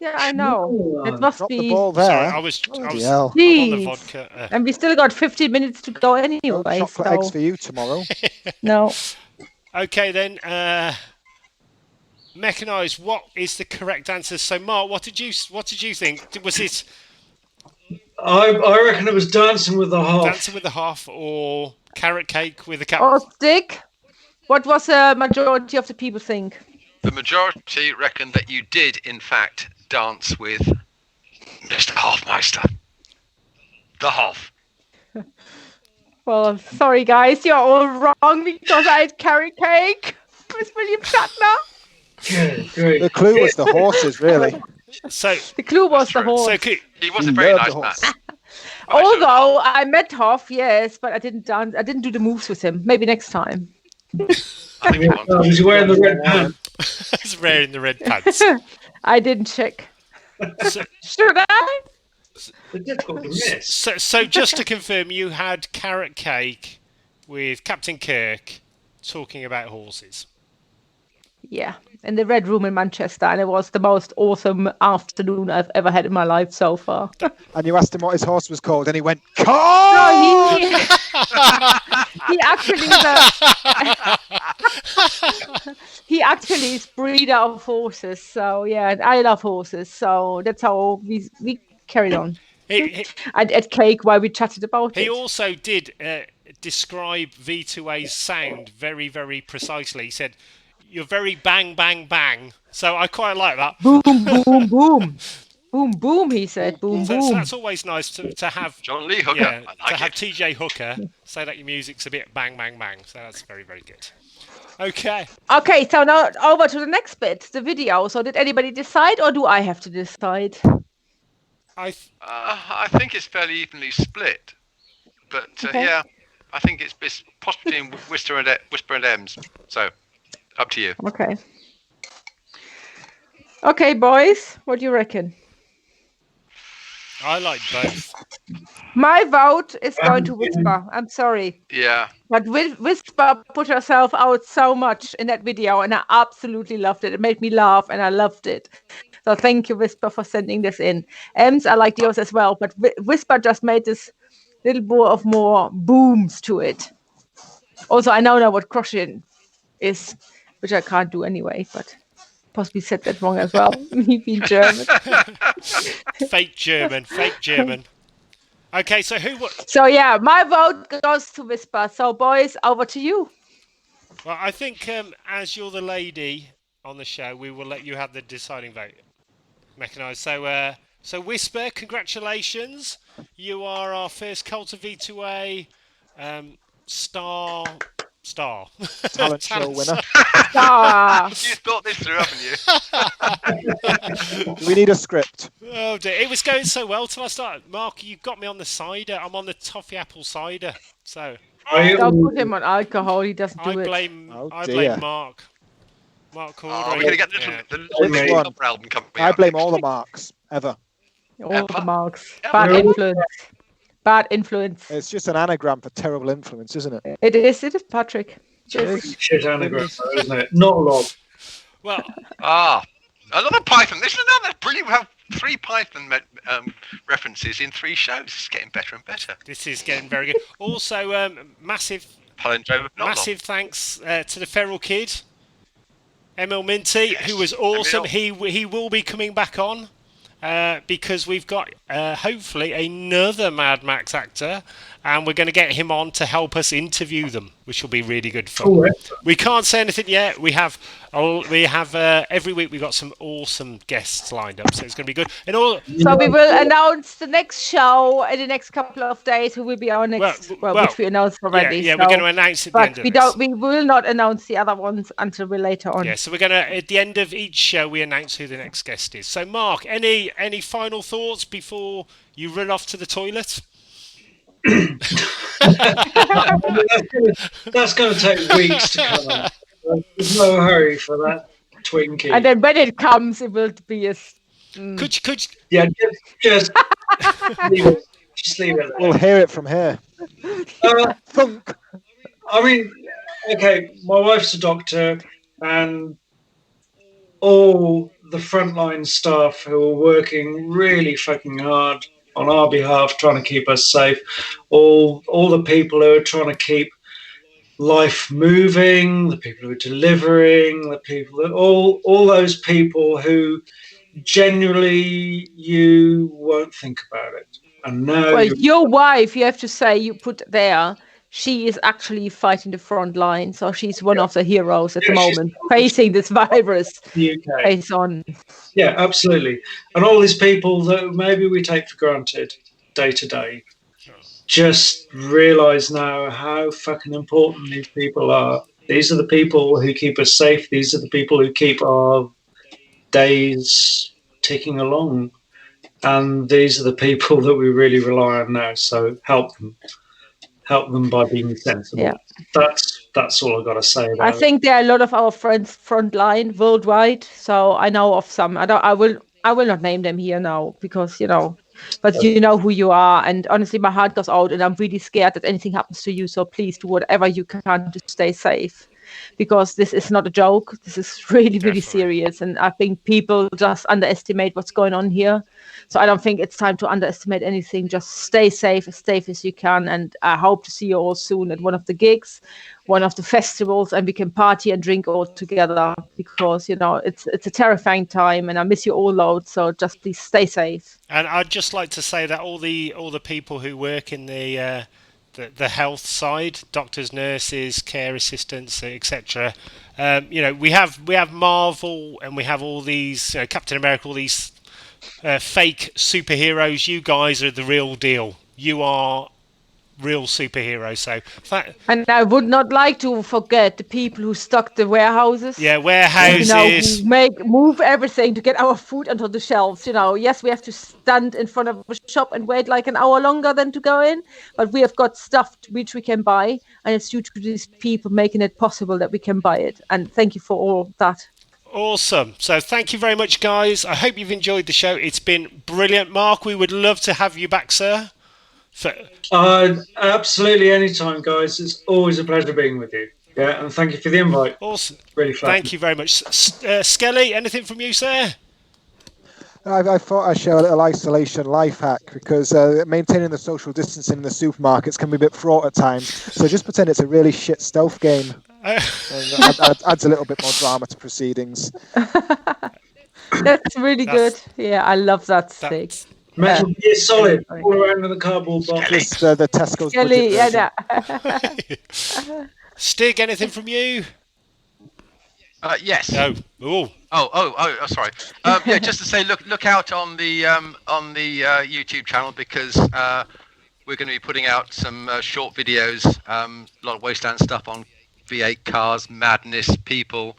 Yeah, I know. It must Drop be. the ball Sorry, there. I was Bloody hell. I'm on the Jeez. vodka. And we still got 15 minutes to go anyway. Chocolate eggs So for you tomorrow. no. Okay then. Mechanized, what is the correct answer? So, Mark, what did you think? Was it I reckon it was Dancing with the Half. Dancing with the Half or Carrot Cake with the Cap? Or Stick? What was the majority of the people think? The majority reckon that you did, in fact, dance with Mr. Halfmeister. The Half. Well, sorry guys, you're all wrong because I had carrot cake with William Shatner. Great. The clue was the horses, really. So The clue was the horse. So, He was a very Loved nice the horse. man. Although I met Hoff, yes, but I didn't dance. I didn't do the moves with him. Maybe next time. I think he wants to. Was he wearing the red pants? it's wearing the red pants. I didn't check. So, Should I? It's difficult to miss. so just to confirm, you had Carrot Cake with Captain Kirk talking about horses. Yeah, in the Red Room in Manchester, and it was the most awesome afternoon I've ever had in my life so far. And you asked him what his horse was called, and he went, No, "Car!" he actually he actually is breeder of horses. So yeah, and I love horses. So that's how we carried on. And at cake while we chatted about He it. also did describe V2A's sound very, very precisely. He said, "You're very bang, bang, bang." So I quite like that. Boom, boom, boom. Boom, boom, he said. Boom, So boom. that's always nice to have. John Lee Hooker. Yeah, I to like have it. TJ Hooker say that your music's a bit bang, bang, bang. So that's very, very good. Okay. Okay, so now over to the next bit, the video. So did anybody decide, or do I have to decide? I think it's fairly evenly split, but Okay. yeah, I think it's possibly between Whisper and Ems. So, up to you. Okay. Okay, boys, what do you reckon? I like both. My vote is going to Whisper. I'm sorry. Yeah, But Whisper put herself out so much in that video, and I absolutely loved it. It made me laugh, and I loved it. So thank you, Whisper, for sending this in. Ems, I liked yours as well, but Whisper just made this little bit of more booms to it. Also, I now know what crushing is, which I can't do anyway, but possibly said that wrong as well. Me being German. Fake German. Okay, so So yeah, my vote goes to Whisper. So boys, over to you. Well, I think as you're the lady on the show, we will let you have the deciding vote. Mechanized. So Whisper, congratulations. You are our first Cult of V2A star Talent show winner. Ah, you thought this through, haven't you? Do we need a script? Oh dear, it was going so well till I started. Mark, you got me on the cider. I'm on the toffee apple cider. So don't put him on alcohol. He doesn't do I it. blame Oh, I dear. blame Mark. Mark Oh, Cordory. we're going to get Yeah. the Which little one? cover album coming I out blame next all the week. marks, ever. All the marks. Yeah. Bad Really? influence. Bad influence. It's just an anagram for terrible influence, isn't it? It is, Patrick. Shit anagram, though, isn't it? Not a lot. Well, Another Python. This is another brilliant. We have 3 Python references in 3 shows. It's getting better and better. this is getting very good. Also, massive Palindrome of not Massive thanks to the Feral Kid, Emil Minty, who was awesome. Emil. He will be coming back on because we've got hopefully another Mad Max actor, and we're going to get him on to help us interview them, which will be really good fun. Cool, We can't say anything yet. We have every week we've got some awesome guests lined up, so it's going to be good. And all So we will announce the next show in the next couple of days. Who will be our next? Well, which we announced already. yeah, so, we're going to announce at the end But of we this. don't. We will not announce the other ones until we're later on. Yeah, so we're gonna at the end of each show we announce who the next guest is. So Mark, any final thoughts before you run off to the toilet? That's going to take weeks to come out. There's no hurry for that Twinkie. And then when it comes, it will be a. Could you Yeah, just leave it. Just leave it We'll there. hear it from here. Thunk. I mean, okay, my wife's a doctor, and all the frontline staff who are working really fucking hard on our behalf, trying to keep us safe, all the people who are trying to keep life moving, the people who are delivering, the people that all those people who genuinely you won't think about it. And now Well, your wife, you have to say, you put there, she is actually fighting the front line. So she's one of the heroes at the she's moment, facing this virus in the UK. face on. Yeah, absolutely. And all these people that maybe we take for granted day to day, just realize now how fucking important these people are. These are the people who keep us safe. These are the people who keep our days ticking along. And these are the people that we really rely on now. So help them by being sensible. Yeah. That's all I've got to say about I think there are a lot of our friends frontline worldwide. So I know of some. I will not name them here now because but you know who you are. And honestly, my heart goes out, and I'm really scared that anything happens to you. So please do whatever you can to stay safe, because this is not a joke. This is really, really serious. And I think people just underestimate what's going on here. So I don't think it's time to underestimate anything. Just stay safe as you can. And I hope to see you all soon at one of the gigs, one of the festivals, and we can party and drink all together, because it's a terrifying time, and I miss you all loads. So just please stay safe. And I'd just like to say that all the people who work in the health side, doctors, nurses, care assistants, etc. We have Marvel, and we have all these Captain America, all these fake superheroes. You guys are the real deal. You are real superheroes. So and I would not like to forget the people who stock the warehouses. Yeah, warehouses. Who move everything to get our food onto the shelves. Yes, we have to stand in front of a shop and wait like an hour longer than to go in, but we have got stuff which we can buy, and it's due to these people making it possible that we can buy it. And thank you for all that. Awesome. So thank you very much, guys. I hope you've enjoyed the show. It's been brilliant. Mark, we would love to have you back, sir. Absolutely, anytime, guys. It's always a pleasure being with you. Yeah, and thank you for the invite. Awesome. Really fun. Thank you very much. Skelly, anything from you, sir? I thought I'd share a little isolation life hack, because maintaining the social distancing in the supermarkets can be a bit fraught at times. So just pretend it's a really shit stealth game. And adds a little bit more drama to proceedings. That's really good. Yeah, I love that stick. Metal Gear Solid, all around in the cardboard box. Just the Tesco's Skelly, Stig, anything from you? Yes. No. Oh. Oh, sorry. Yeah, just to say, look out on the YouTube channel, because we're going to be putting out some short videos, a lot of Wasteland stuff on V8 cars, madness, people,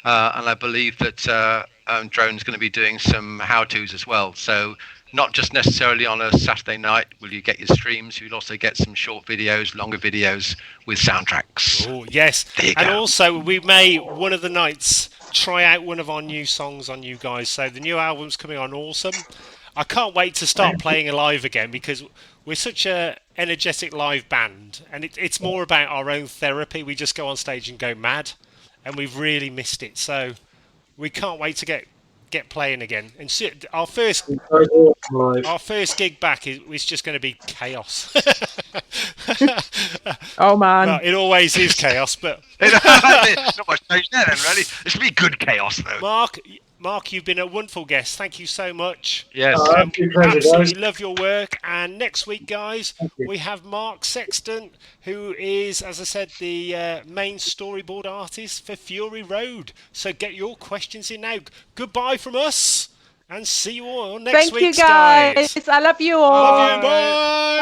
and I believe that Drone's going to be doing some how-tos as well. So not just necessarily on a Saturday night will you get your streams, you'll also get some short videos, longer videos with soundtracks. Oh, yes. And also, we may, one of the nights, try out one of our new songs on you guys. So the new album's coming on Awesome. I can't wait to start playing live again, because we're such a energetic live band, and it's more about our own therapy. We just go on stage and go mad, and we've really missed it. So we can't wait to get playing again. And our first gig back is just going to be chaos. Oh man, well, it always is chaos, but not much change there then, really. It should be good chaos though. Mark, you've been a wonderful guest. Thank you so much. Yes. Absolutely love your work. And next week, guys, we have Mark Sexton, who is, as I said, the main storyboard artist for Fury Road. So get your questions in now. Goodbye from us, and see you all next week, guys. I love you all. Love you. Bye.